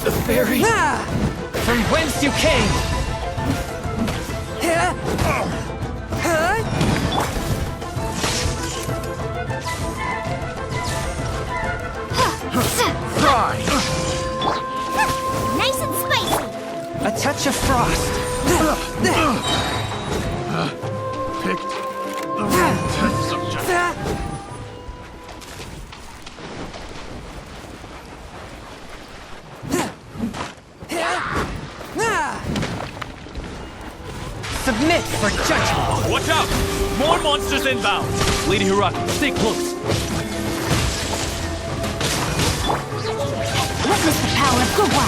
The fairy! From whence you came! Try. Nice and spicy! A touch of frost! Picked the wrong test subject. Submit for judgment! Watch out! More monsters inbound! Lady Hiraki, stay close. Witness the power of Guwa.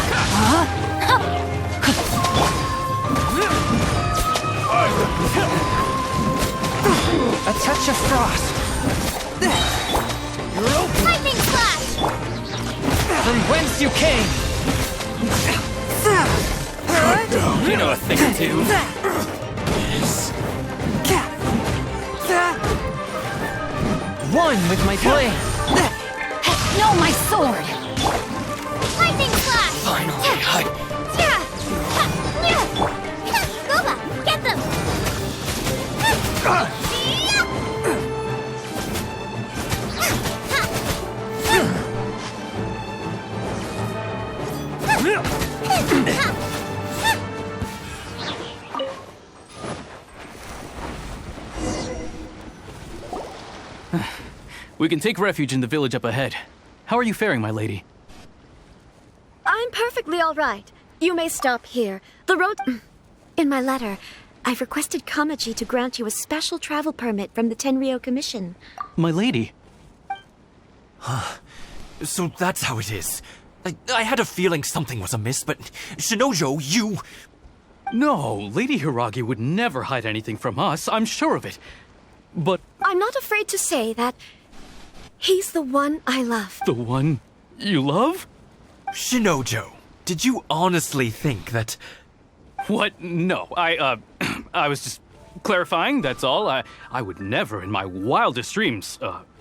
A touch of frost! You're open. Lightning flash! From whence you came! You know a thing or two. One with my blade! No, my sword! Lightning flash! Finally, Goba, get them! We can take refuge in the village up ahead. How are you faring, my lady? I'm perfectly all right. You may stop here. The road... In my letter, I've requested Kamaji to grant you a special travel permit from the Tenryou Commission. My lady. So that's how it is. I had a feeling something was amiss, but Shinojo, you... No, Lady Hiragi would never hide anything from us. I'm sure of it. But... I'm not afraid to say that he's the one I love. The one you love? Shinojo, did you honestly think that... What? No, I was just clarifying, that's all. I would never in my wildest dreams,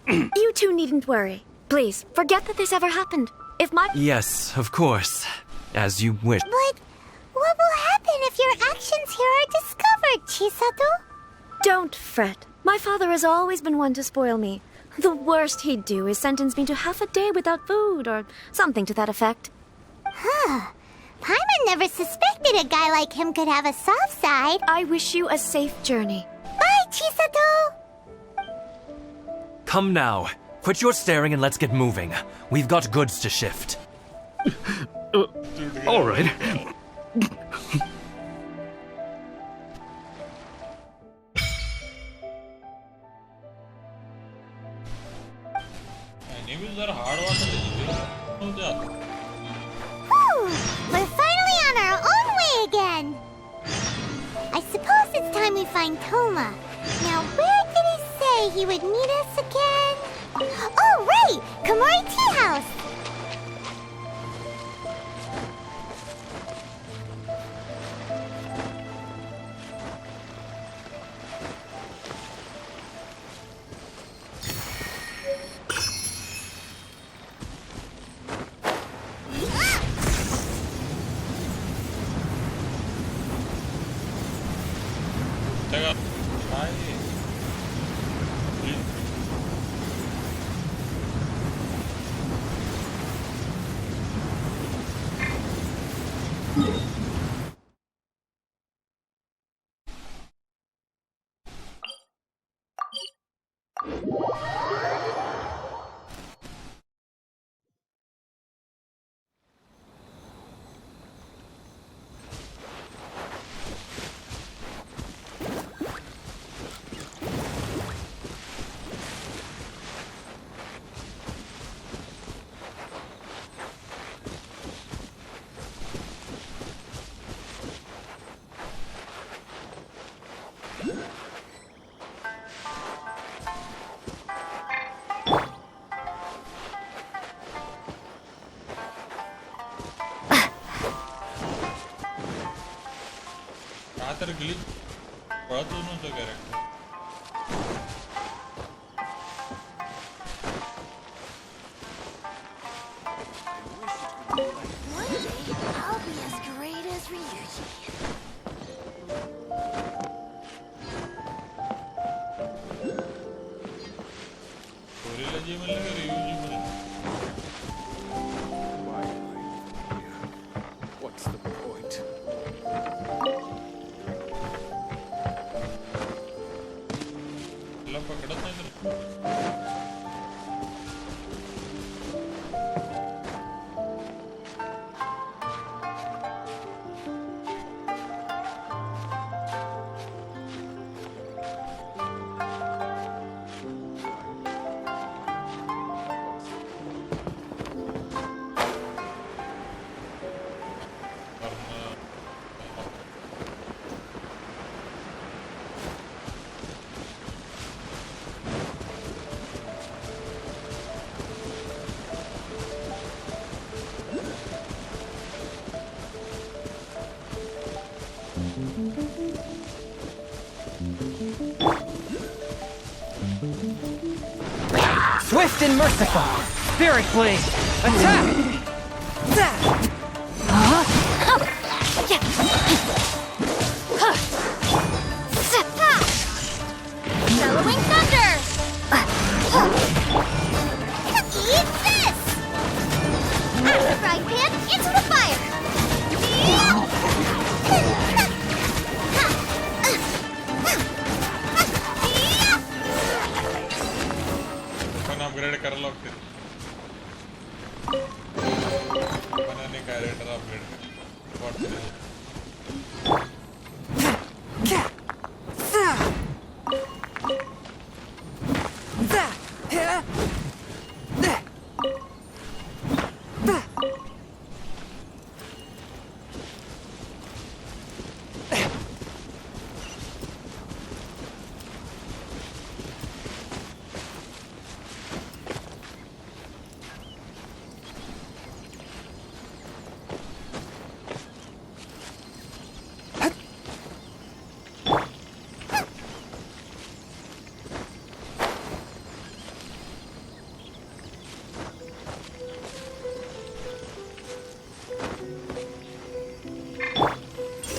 You two needn't worry. Please, forget that this ever happened. If my... Yes, of course. As you wish. But what will happen if your actions here are discovered, Chisato? Don't fret. My father has always been one to spoil me. The worst he'd do is sentence me to half a day without food, or something to that effect. Huh. Paimon never suspected a guy like him could have a soft side. I wish you a safe journey. Bye, Chisato! Come now. Quit your staring and let's get moving. We've got goods to shift. All right. Whew! We're finally on our own way again! I suppose it's time we find Toma. Now, where did he say he would meet us again? Oh, right! Komori Tea House! तर glitch कळतच नव्हतं character. I'll be as great as Ryuji. स्टोरीला जे म्हणलं का रिव्ह्यूजी मध्ये What's the point? तिला पकडत नाही तर Swift and merciful! Spirit Blade! Attack! Bellowing thunder! Eat this! After frying pan, into the fire! पण अपग्रेड करायला लागते. पण कॅरेक्टर अपग्रेड कर.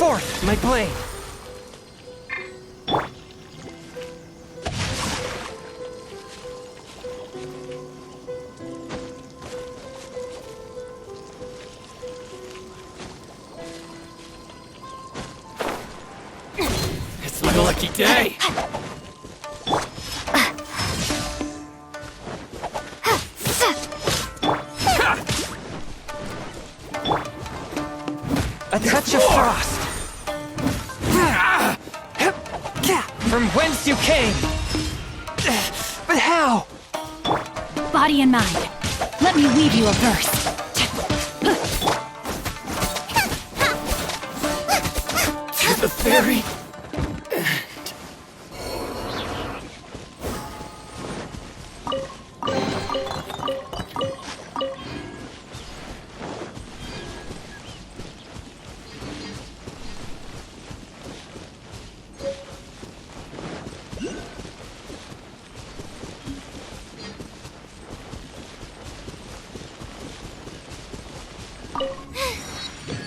Forth, my blade! It's my lucky day! A touch of frost! From whence you came! But how? body and mind. Let me weave you a verse. To the fairy.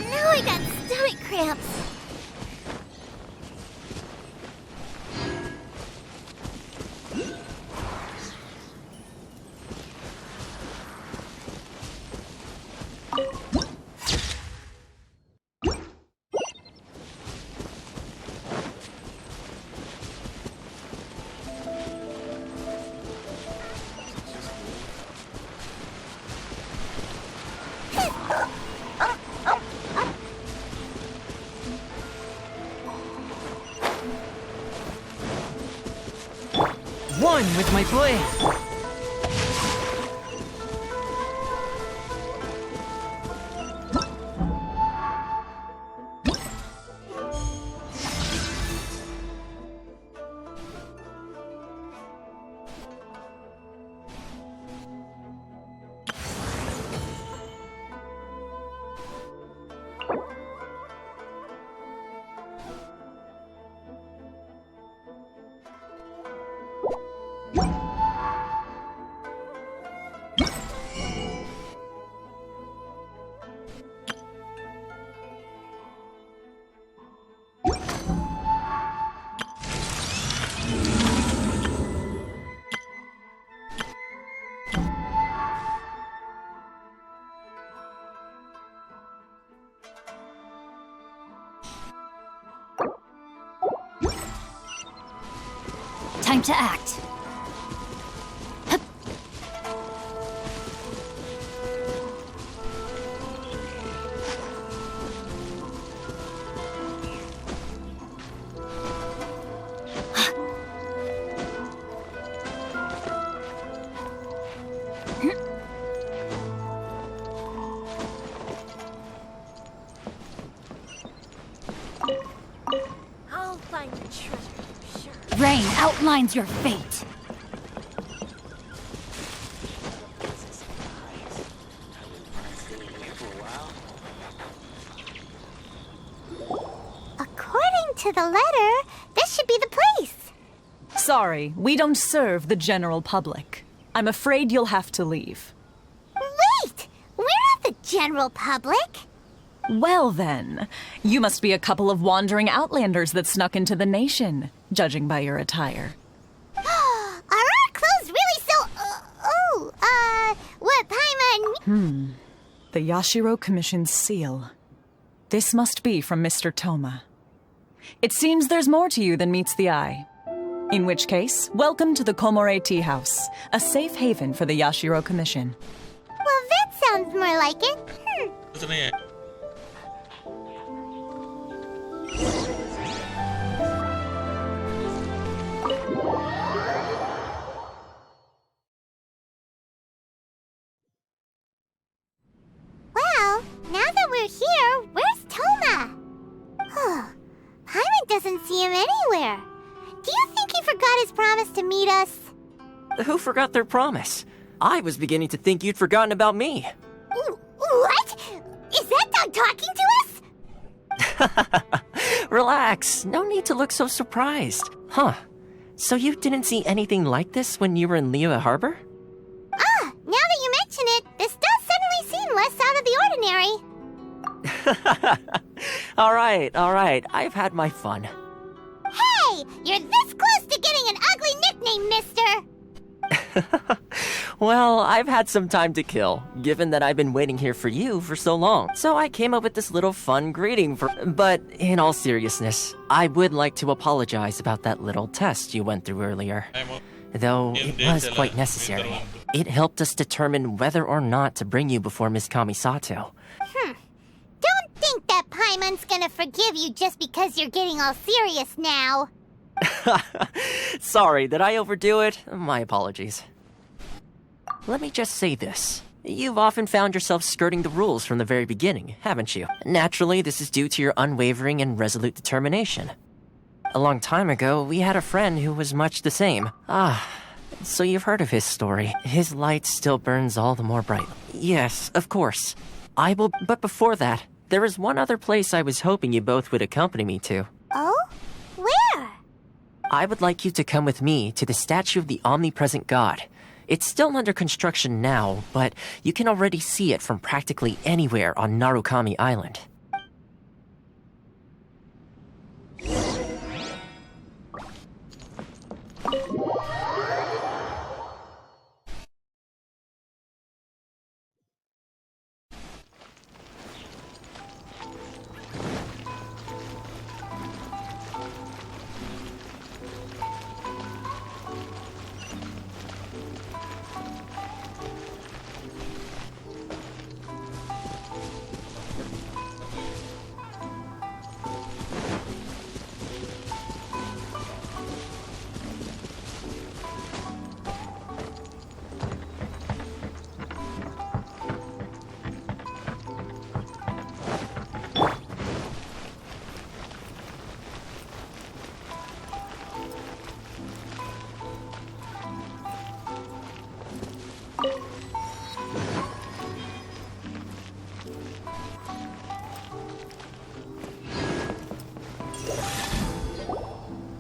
Now I got stomach cramps. One with my blade. Time to act. I'll find the treasure. Rain outlines your fate. According to the letter, this should be the place. Sorry, we don't serve the general public. I'm afraid you'll have to leave. Wait! We're not the general public. Well then, you must be a couple of wandering outlanders that snuck into the nation, judging by your attire. Are our clothes really so... what, Paimon? The Yashiro Commission's seal. This must be from Mr. Toma. It seems there's more to you than meets the eye. In which case, welcome to the Komore Tea House, a safe haven for the Yashiro Commission. Well, that sounds more like it. Well, now that we're here, where's Toma? Paimon doesn't see him anywhere. Do you think he forgot his promise to meet us? Who forgot their promise? I was beginning to think you'd forgotten about me. What? Is that dog talking to us? Relax. No need to look so surprised. Huh. So you didn't see anything like this when you were in Liyue Harbor? Now that you mention it, this does suddenly seem less out of the ordinary. All right. I've had my fun. Hey! You're this close to getting an ugly nickname, mister! Well, I've had some time to kill, given that I've been waiting here for you for so long. So I came up with this little fun greeting for... But in all seriousness, I would like to apologize about that little test you went through earlier. Though it was quite necessary. It helped us determine whether or not to bring you before Miss Kamisato. Don't think that Paimon's gonna forgive you just because you're getting all serious now. Sorry, did I overdo it? My apologies. let me just say this. You've often found yourself skirting the rules from the very beginning, haven't you? Naturally, this is due to your unwavering and resolute determination. A long time ago, we had a friend who was much the same. So you've heard of his story. His light still burns all the more bright. Yes, of course. I will, but before that, there is one other place I was hoping you both would accompany me to. Oh? Where? I would like you to come with me to the statue of the omnipresent god. It's still under construction now, but you can already see it from practically anywhere on Narukami Island.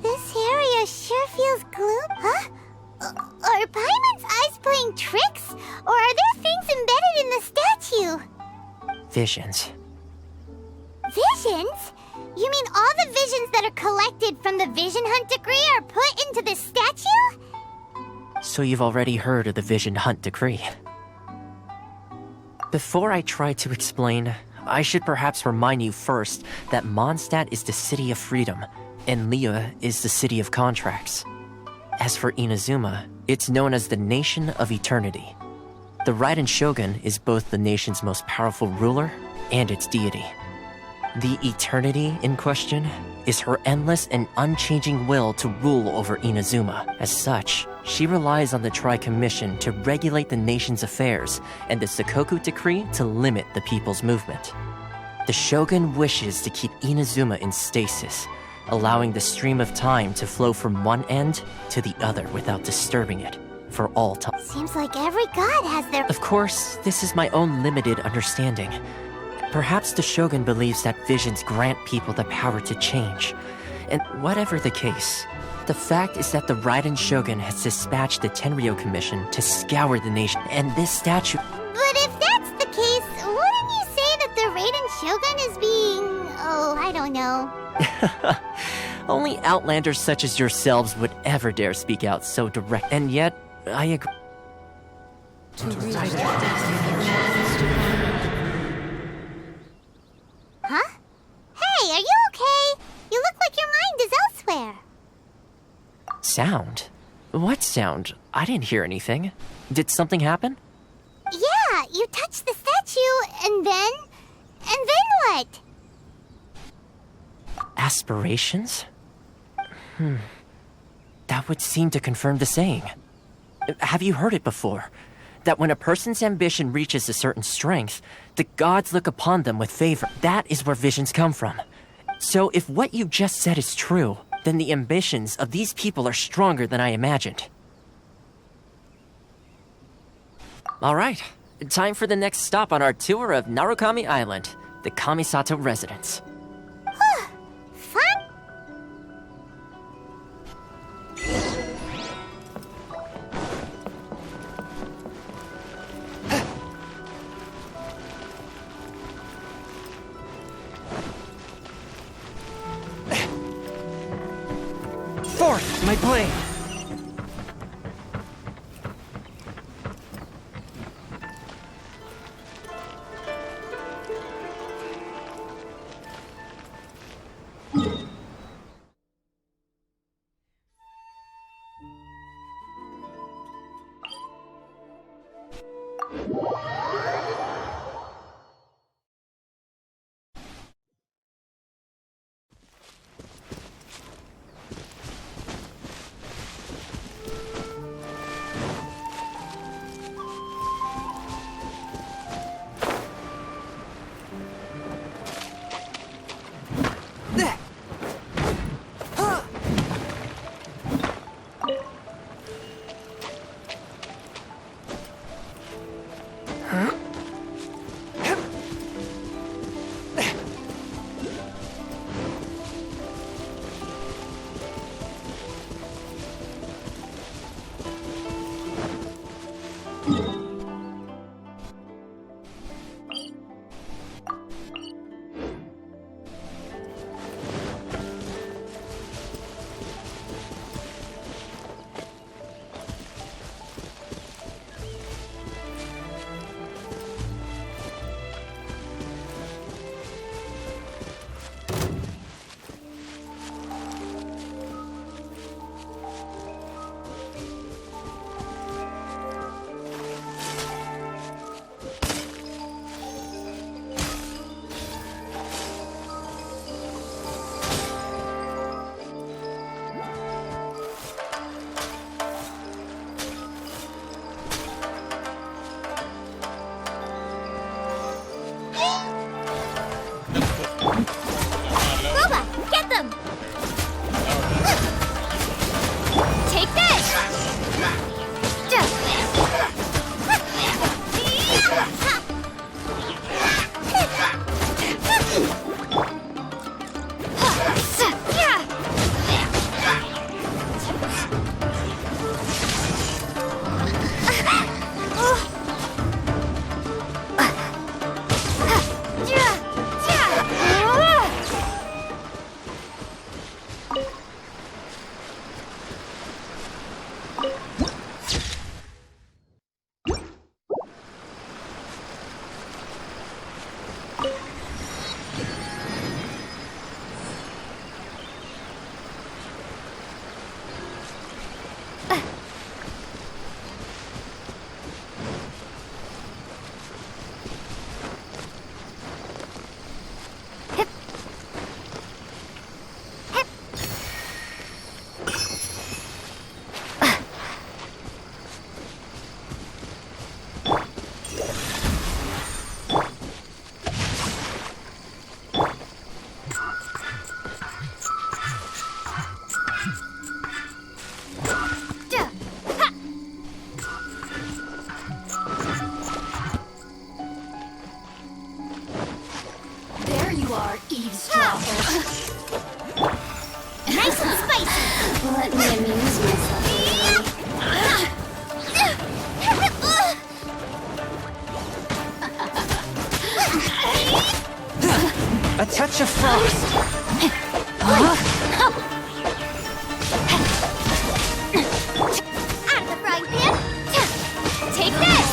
This area sure feels gloom. Huh? Are Paimon's eyes playing tricks? Or are there things embedded in the statue? Visions. Visions? You mean all the visions that are collected from the Vision Hunt decree are put into this statue? So you've already heard of the Vision Hunt decree. Before I try to explain, I should perhaps remind you first that Mondstadt is the city of freedom, and Liyue is the city of contracts. As for Inazuma, it's known as the Nation of Eternity. The Raiden Shogun is both the nation's most powerful ruler and its deity. The Eternity in question is her endless and unchanging will to rule over Inazuma. As such, she relies on the Tri-Commission to regulate the nation's affairs and the Sakoku Decree to limit the people's movement. The Shogun wishes to keep Inazuma in stasis, allowing the stream of time to flow from one end to the other without disturbing it for all time. Seems like every god has their... Of course, this is my own limited understanding. Perhaps the Shogun believes that visions grant people the power to change. And whatever the case, the fact is that the Raiden Shogun has dispatched the Tenryo Commission to scour the nation, and this statue... But if that's the case, wouldn't you say that the Raiden Shogun is being... oh, I don't know. Only outlanders such as yourselves would ever dare speak out so direct, and yet, I agree. Huh? Hey, are you okay? You look like your mind is elsewhere. Sound? What sound? I didn't hear anything. Did something happen? Yeah, you touched the statue, and then what? Aspirations? That would seem to confirm the saying. Have you heard it before? That when a person's ambition reaches a certain strength, the gods look upon them with favor. That is where visions come from. So if what you just said is true, then the ambitions of these people are stronger than I imagined. All right, time for the next stop on our tour of Narukami Island, the Kamisato residence. Fun? Forth, my blade! Catch a frost! Out of the frying pan! Take this!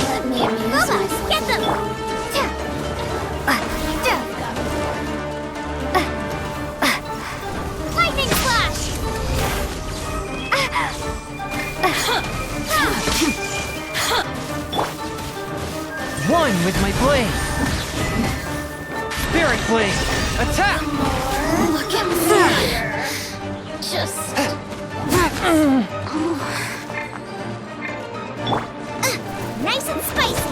Let me amuse Robots, myself. get them! Lightning flash! One with my blade! Spirit blade! Attack! Look at me. Just... Nice and spicy!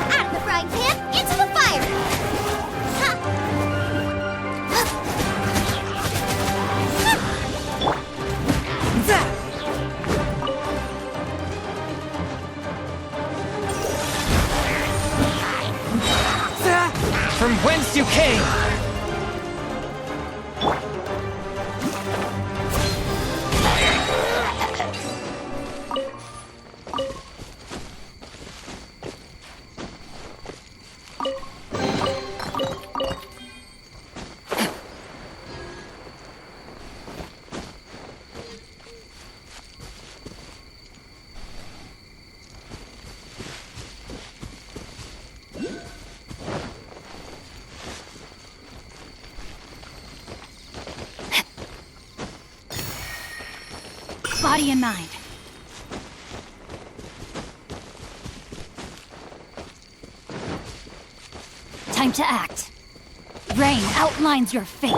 Out of the frying pan, into the fire! From whence you came! Body and mind. Time to act. Rain outlines your fate.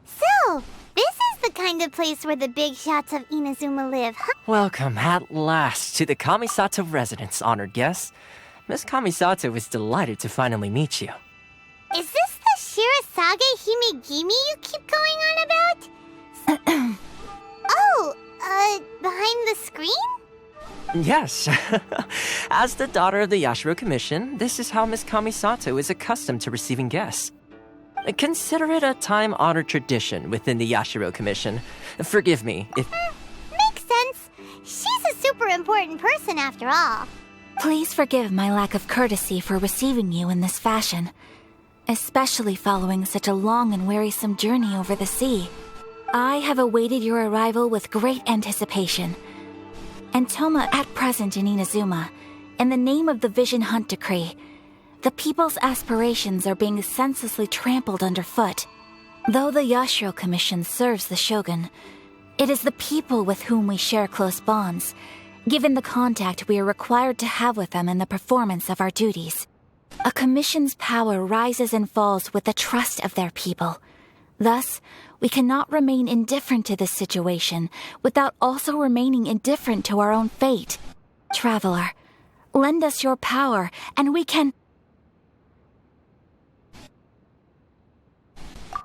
So, this is the kind of place where the big shots of Inazuma live, huh? Welcome at last to the Kamisato residence, honored guests. Miss Kamisato is delighted to finally meet you. Is this the Shirasage Himegimi you keep going on about? Behind the screen? Yes. As the daughter of the Yashiro Commission, this is how Miss Kamisato is accustomed to receiving guests. Consider it a time-honored tradition within the Yashiro Commission. Forgive me if... Makes sense. She's a super important person after all. Please forgive my lack of courtesy for receiving you in this fashion, especially following such a long and wearisome journey over the sea. I have awaited your arrival with great anticipation. And Toma at present in Inazuma, in the name of the Vision Hunt Decree, the people's aspirations are being senselessly trampled underfoot. Though the Yashiro Commission serves the Shogun, it is the people with whom we share close bonds, given the contact we are required to have with them in the performance of our duties. A commission's power rises and falls with the trust of their people. Thus, We cannot remain indifferent to this situation without also remaining indifferent to our own fate. Traveler, lend us your power, and we can...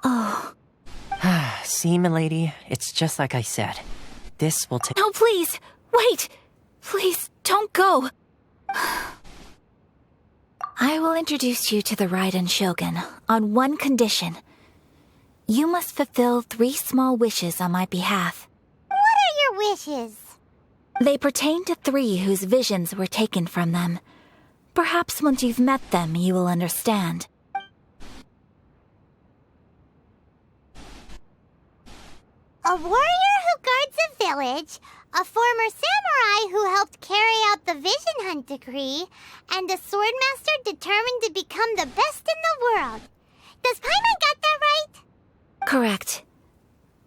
Oh. See, milady, it's just like I said. This will take... No, please! Wait! Please, don't go! I will introduce you to the Raiden Shogun on one condition. You must fulfill 3 small wishes on my behalf. What are your wishes? They pertain to 3 whose visions were taken from them. Perhaps once you've met them, you will understand. A warrior who guards a village, a former samurai who helped carry out the Vision Hunt decree, and a swordmaster determined to become the best in the world. Does Paimon get that right? Correct.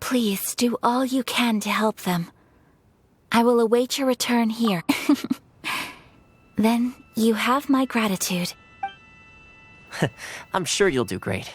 Please do all you can to help them. I will await your return here. Then you have my gratitude. I'm sure you'll do great.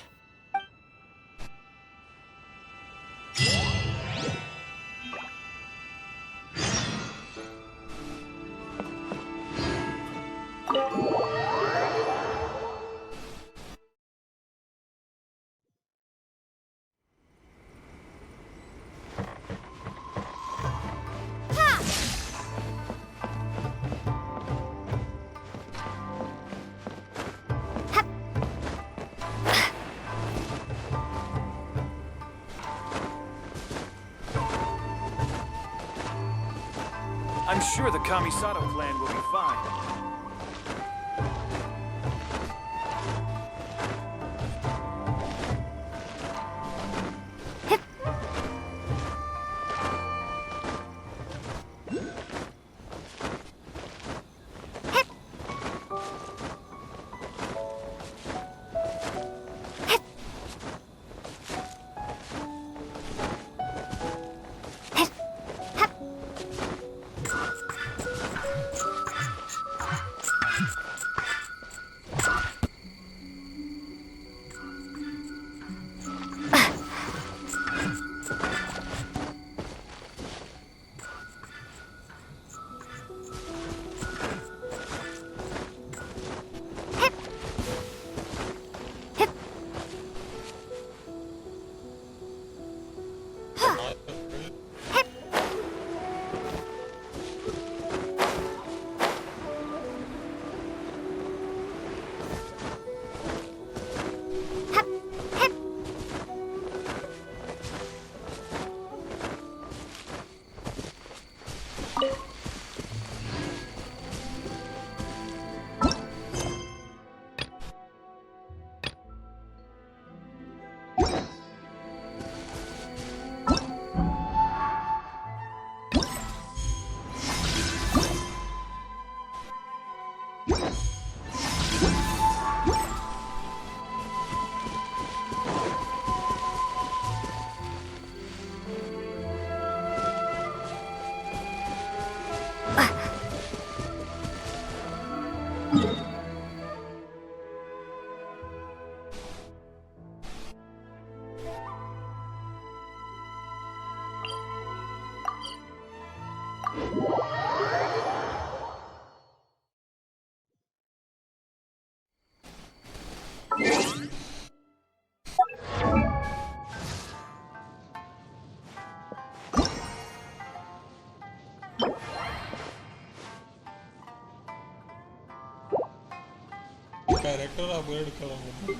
I'm sure the Kamisato clan will be fine. Character upgrade करूंगा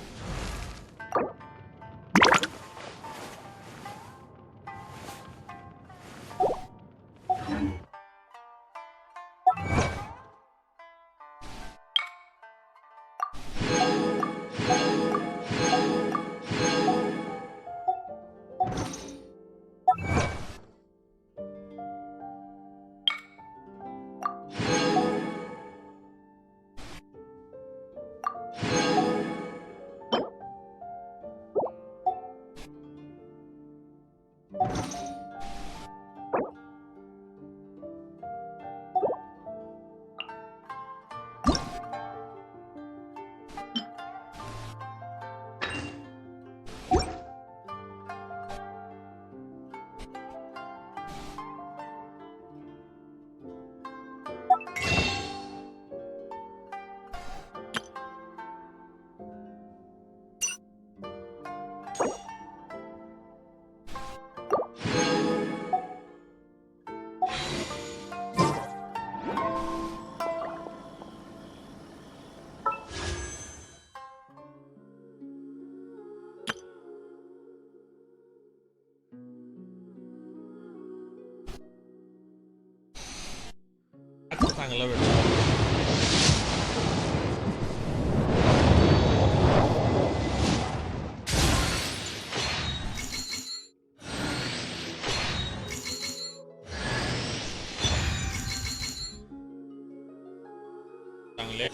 चांगला भेटला चांगले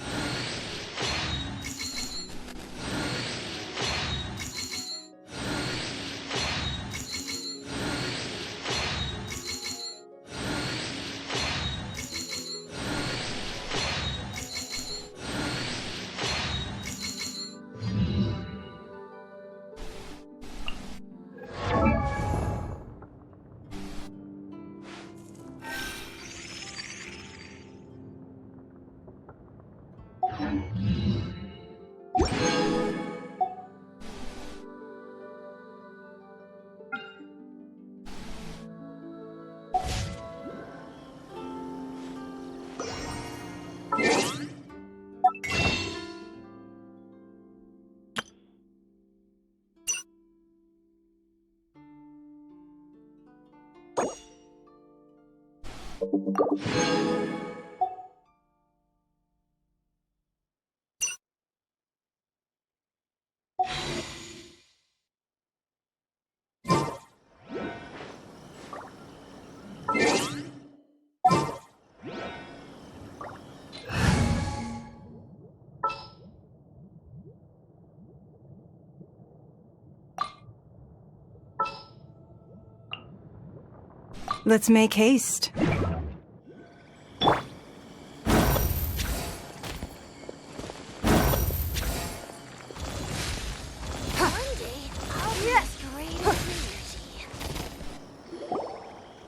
Let's make haste.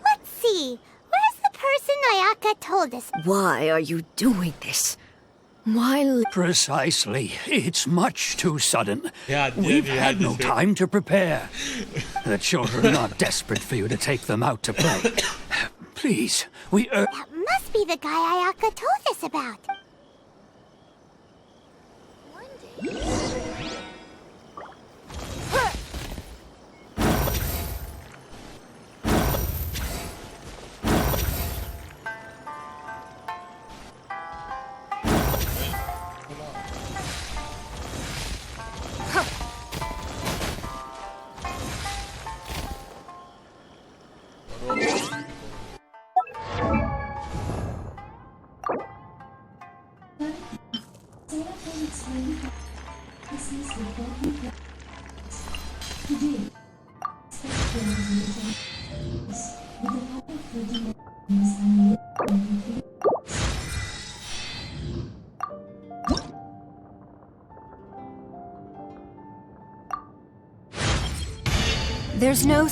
Let's see. Where's the person Ayaka told us? Why are you doing this? Why? Precisely. It's much too sudden. Yeah, We've yeah, had no this is- time to prepare. The children are not desperate for you to take them out to play. Please, we That must be the guy Ayaka told us about. There's no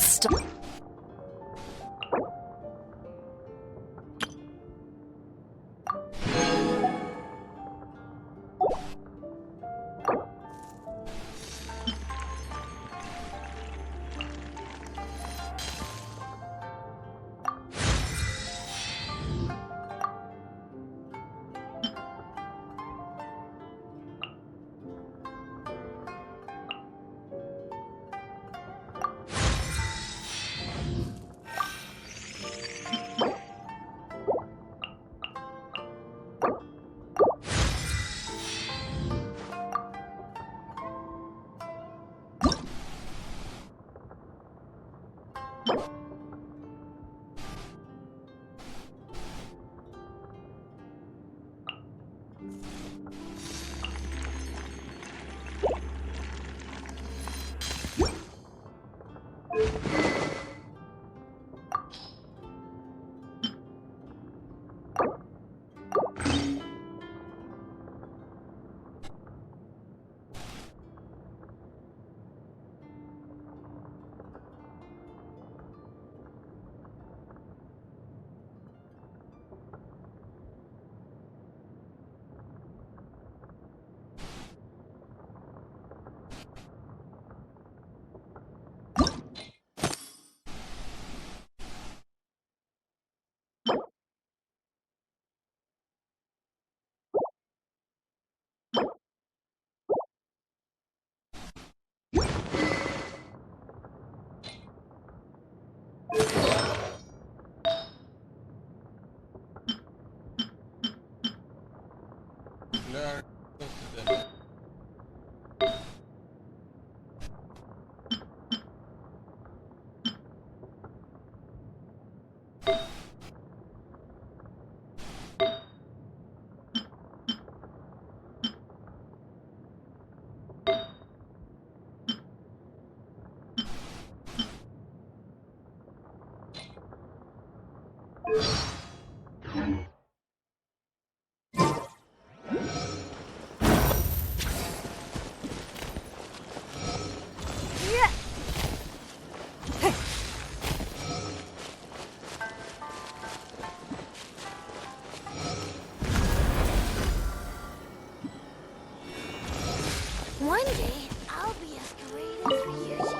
One day, I'll be as great as Ryuji.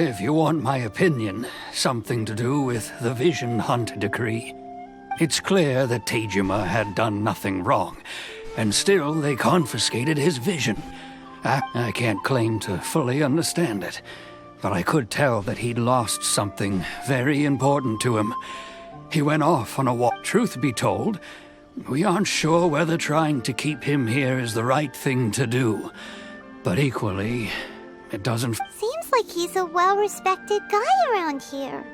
If you want my opinion, something to do with the Vision Hunt decree. It's clear that Tejima had done nothing wrong, and still they confiscated his vision. I can't claim to fully understand it, but I could tell that he'd lost something very important to him. He went off on a walk. Truth be told, we aren't sure whether trying to keep him here is the right thing to do. But equally, it doesn't... Seems like he's a well-respected guy around here.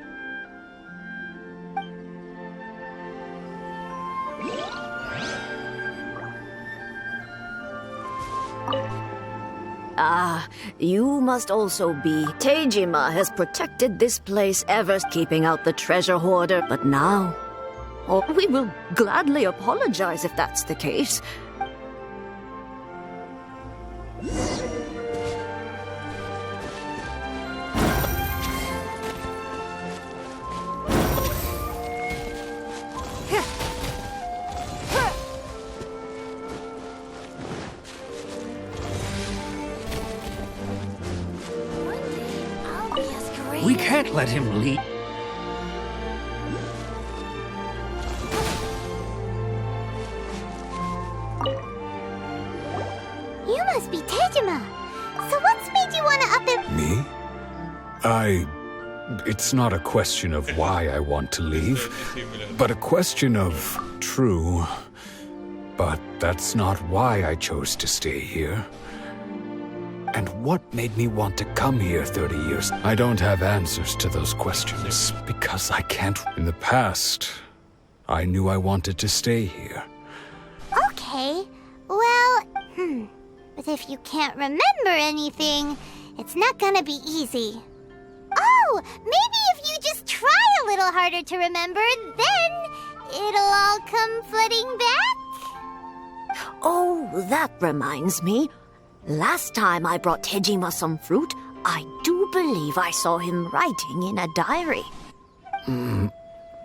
Ah, you must also be. Tejima has protected this place ever, keeping out the treasure hoarder. But now, we will gladly apologize if that's the case. We can't let him leave. You must be Tejima. So what's made you want to up it? Me? It's not a question of why I want to leave, but a question of true. But that's not why I chose to stay here. And what made me want to come here 30 years? I don't have answers to those questions, because I can't. In the past, I knew I wanted to stay here. Okay. Well, But if you can't remember anything, it's not gonna be easy. Oh, maybe if you just try a little harder to remember, then it'll all come flooding back? Oh, that reminds me. Last time I brought Tejima some fruit, I do believe I saw him writing in a diary.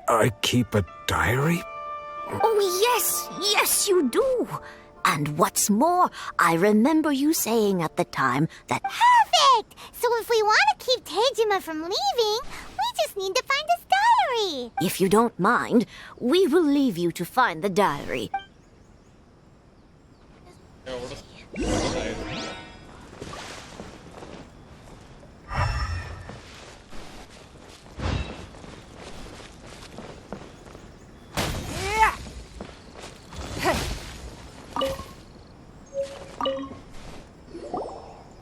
I keep a diary? Oh, yes, you do. And what's more, I remember you saying at the time that... Perfect! So if we want to keep Tejima from leaving, we just need to find his diary. If you don't mind, we will leave you to find the diary.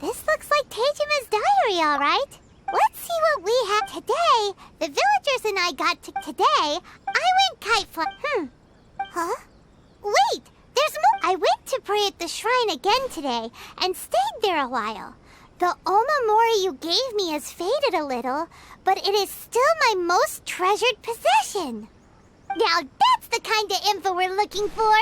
This looks like Tejima's diary, all right. Let's see what we have today. The villagers and I got to today. I went kite flying. Huh? Wait, there's more. I went to pray at the shrine again today and stayed there a while. The omamori you gave me has faded a little, but it is still my most treasured possession. Now that's the kind of info we're looking for.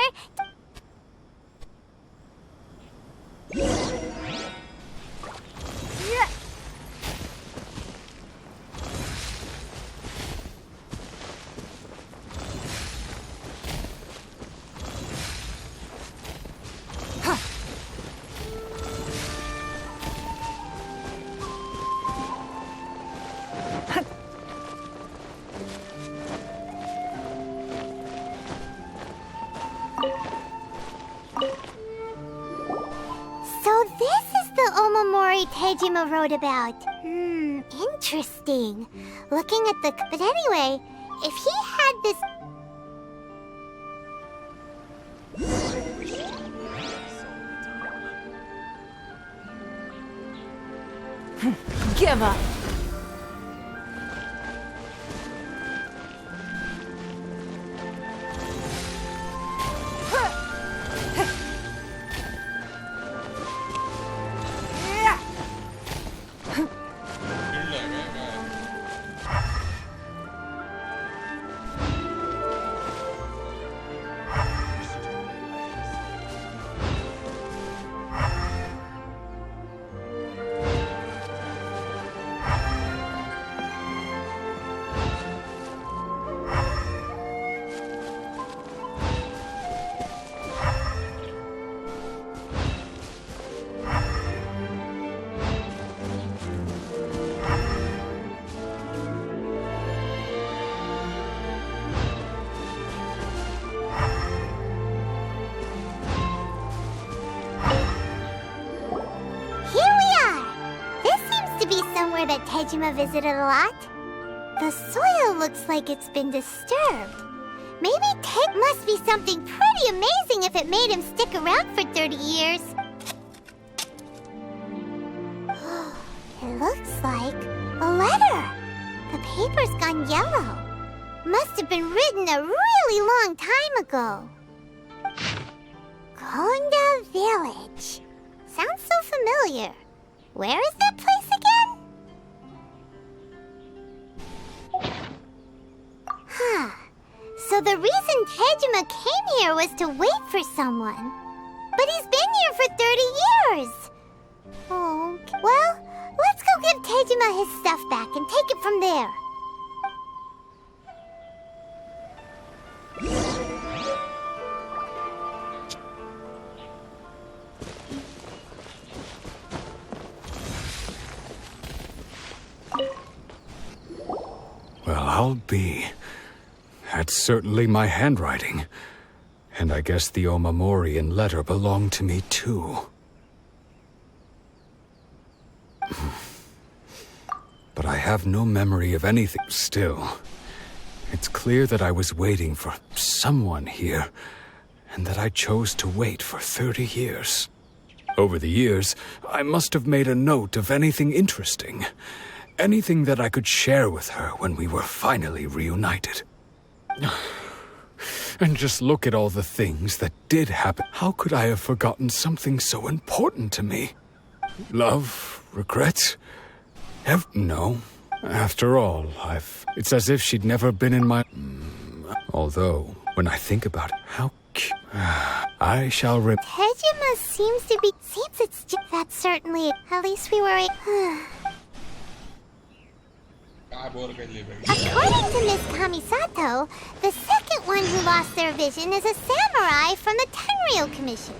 So this is the omamori Tejima wrote about. Interesting. Looking at the... But anyway, if he had this... Give up. That Tejima visited a lot. The soil looks like it's been disturbed. Maybe Tej must be something pretty amazing if it made him stick around for 30 years. It looks like a letter. The paper's gone yellow. Must have been written a really long time ago. Konda Village. Sounds so familiar. Where is that place again? So the reason Tejima came here was to wait for someone. But he's been here for 30 years. Oh, well, let's go give Tejima his stuff back and take it from there. Well, I'll be. That's certainly my handwriting. And I guess the Omamorian letter belonged to me too. But I have no memory of anything still. It's clear that I was waiting for someone here, and that I chose to wait for 30 years. Over the years, I must have made a note of anything interesting. Anything that I could share with her when we were finally reunited. And just look at all the things that did happen. How could I have forgotten something so important to me? Love? Regret? No. After all, it's as if she'd never been in my... Although, when I think about it, how I shall Tejima seems it's just... That's certainly... At least we were... According to Miss Kamisato, the second one who lost their vision is a samurai from the Tenryou Commission.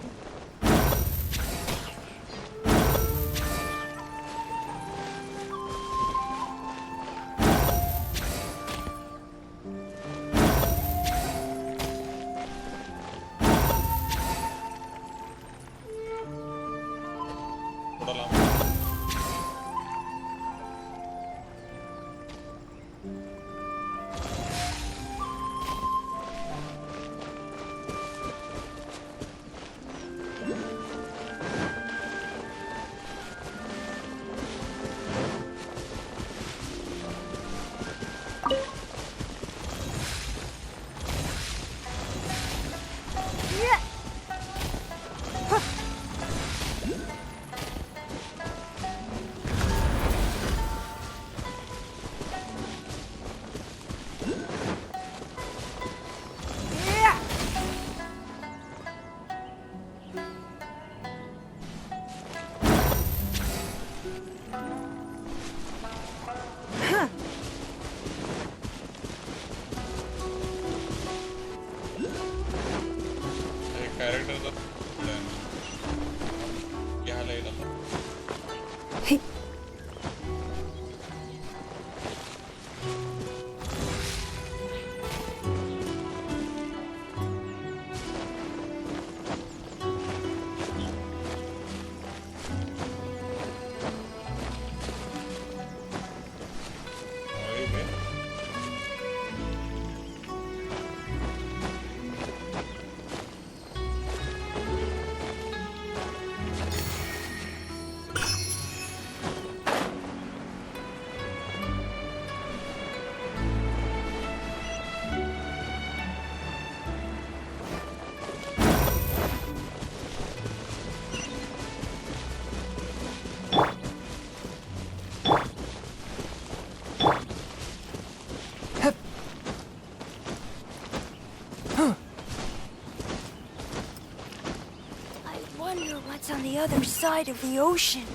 the other side of the ocean.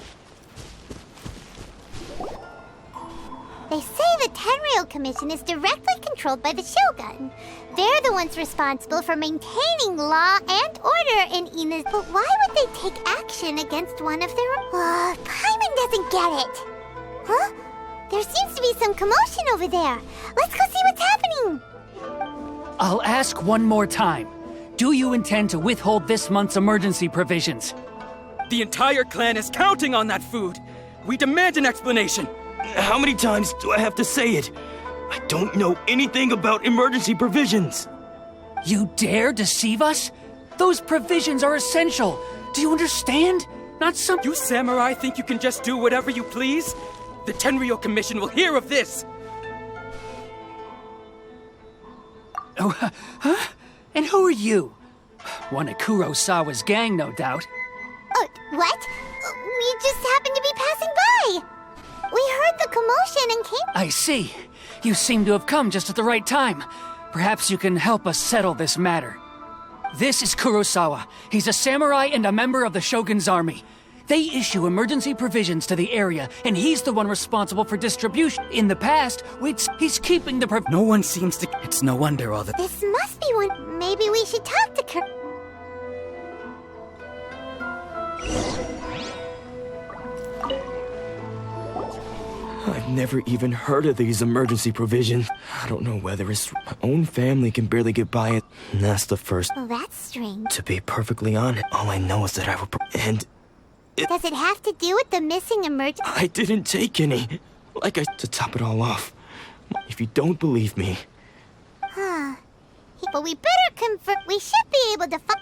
They say the Tenryou Commission is directly controlled by the Shogun. They're the ones responsible for maintaining law and order in Inazuma. But why would they take action against one of their own? Paimon doesn't get it. Huh? There seems to be some commotion over there. Let's go see what's happening. I'll ask one more time. Do you intend to withhold this month's emergency provisions? The entire clan is counting on that food. We demand an explanation. How many times do I have to say it? I don't know anything about emergency provisions. You dare deceive us? Those provisions are essential. Do you understand? Not some— You samurai think you can just do whatever you please? The Tenryou Commission will hear of this! Oh, huh? And who are you? One of Kurosawa's gang, no doubt. What? We just happened to be passing by. We heard the commotion and came— I see. You seem to have come just at the right time. Perhaps you can help us settle this matter. This is Kurosawa. He's a samurai and a member of the Shogun's army. They issue emergency provisions to the area, and he's the one responsible for distribution. In the past, he's keeping the No one seems to— It's no wonder all the— This must be one— Maybe we should talk to Kur— I've never even heard of these emergency provisions. I don't know whether it's my own family can barely get by it. And that's the first. Well, that's strange. To be perfectly honest, all I know is that I will. And does it have to do with the missing emergency? I didn't take any. To top it all off. If you don't believe me. Huh. But we better confirm. We should be able to find.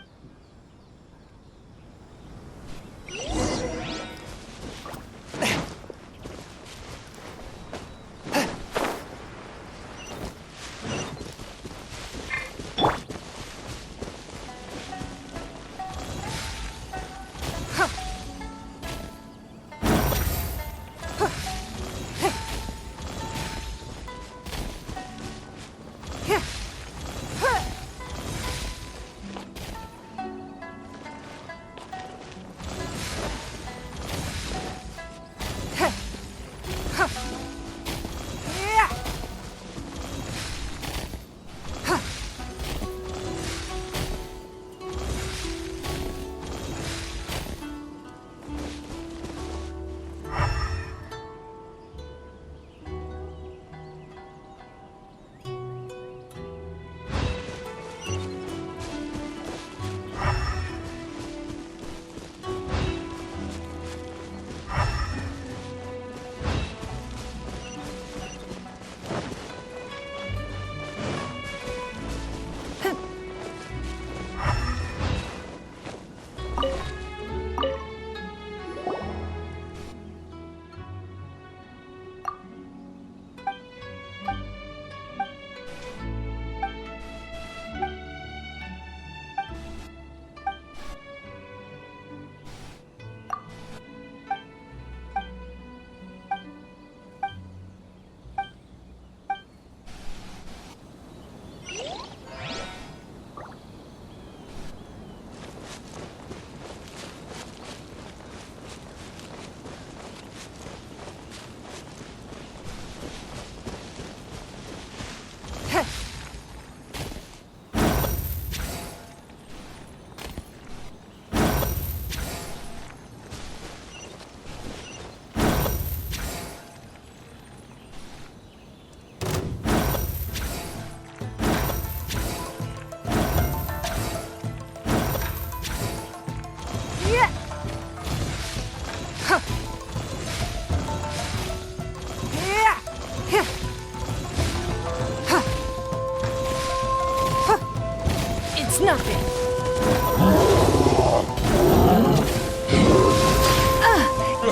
It's nothing.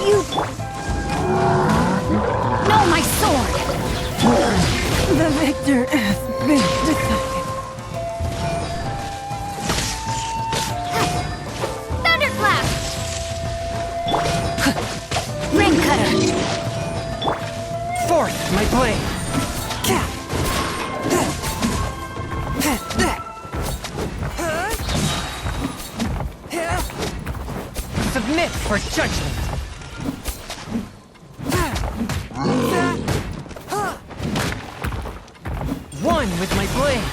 You... No, my sword! The victor has been decided. Thunderclap! Ring cutter! Forth, my blade! Submit for judgment. One with my blade.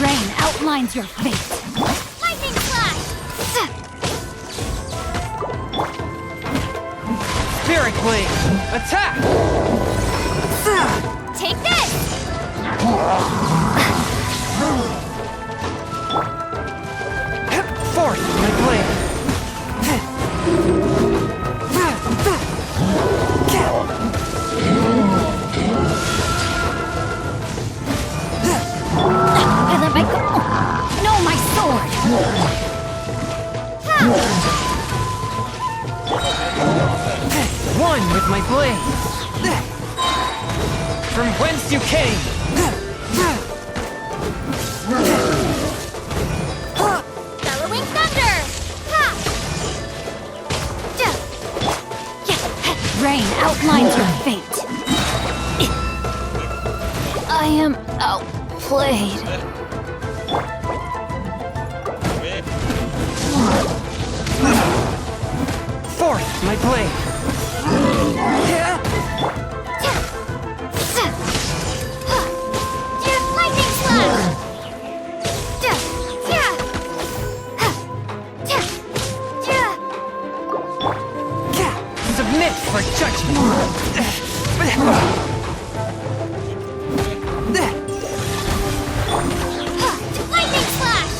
Rain outlines your fate. Lightning flash! Spirit blade. Attack. Take this! Force my blade. I let my go. No, my sword. One with my blade. From whence you came. Bellowing thunder! Rain outlines your fate. I am outplayed. Forth my blade. Lightning slash! Submit for judgment. Lightning slash!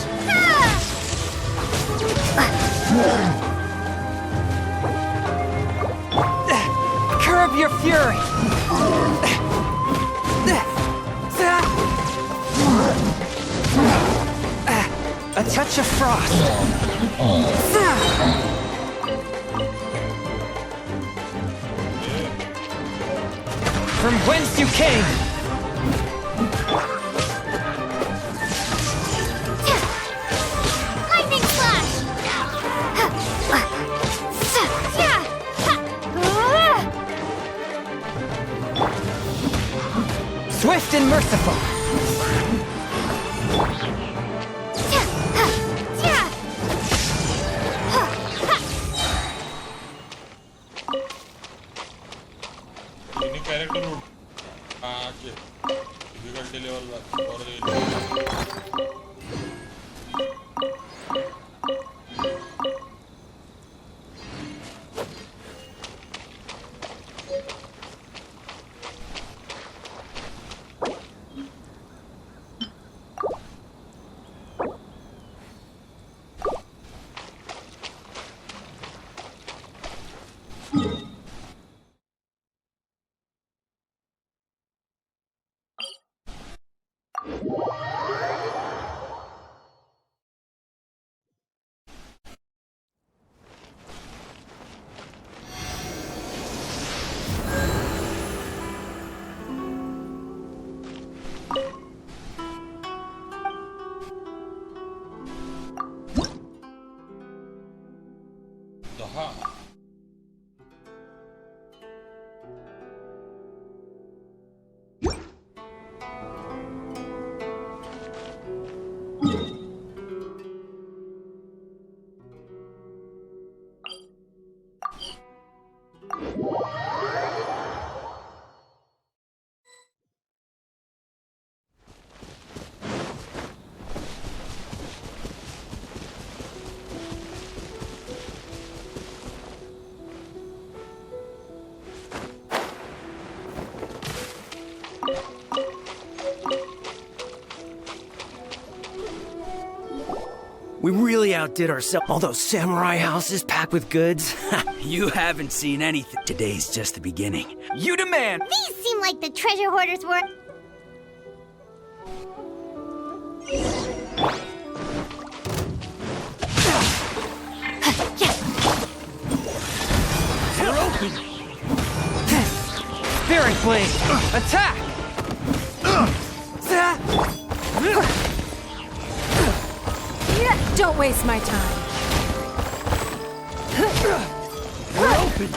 Curb your fury. A touch of frost. From whence you came. Lightning slash! Swift and merciful. ini character oke difficulty level We really outdid ourselves. All those samurai houses packed with goods. You haven't seen anything. Today's just the beginning. You demand! These seem like the treasure hoarders were. You're open! Spirit blade! Attack! Don't waste my time. We're open!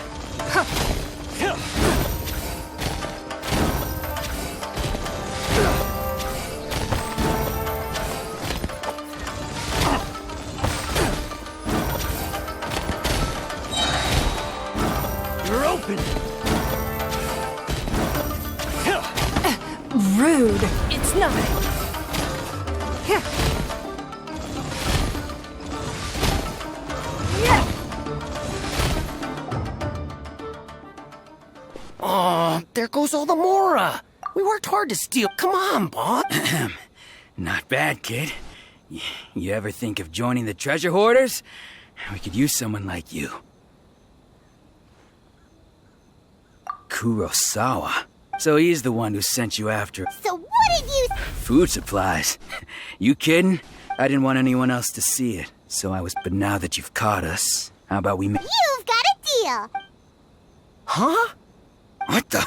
It's not. Oh, there goes all the Mora. We worked hard to steal. Come on, boss. Not bad, kid. You ever think of joining the treasure hoarders? We could use someone like you. Kurosawa. So he's the one who sent you after. So what did you... Food supplies. You kidding? I didn't want anyone else to see it, so I was... But now that you've caught us, how about we... You've got a deal. Huh? What the...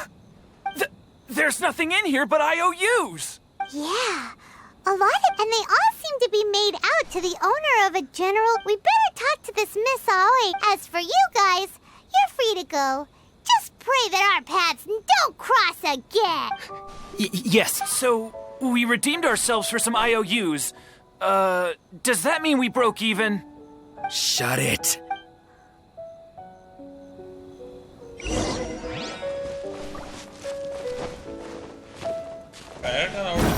There's nothing in here but IOUs! Yeah. A lot of... And they all seem to be made out to the owner of a general... We better talk to this Miss Aoi. As for you guys, you're free to go. Just pray that our paths don't cross again. Yes, so we redeemed ourselves for some IOUs. Does that mean we broke even? Shut it. Parrot and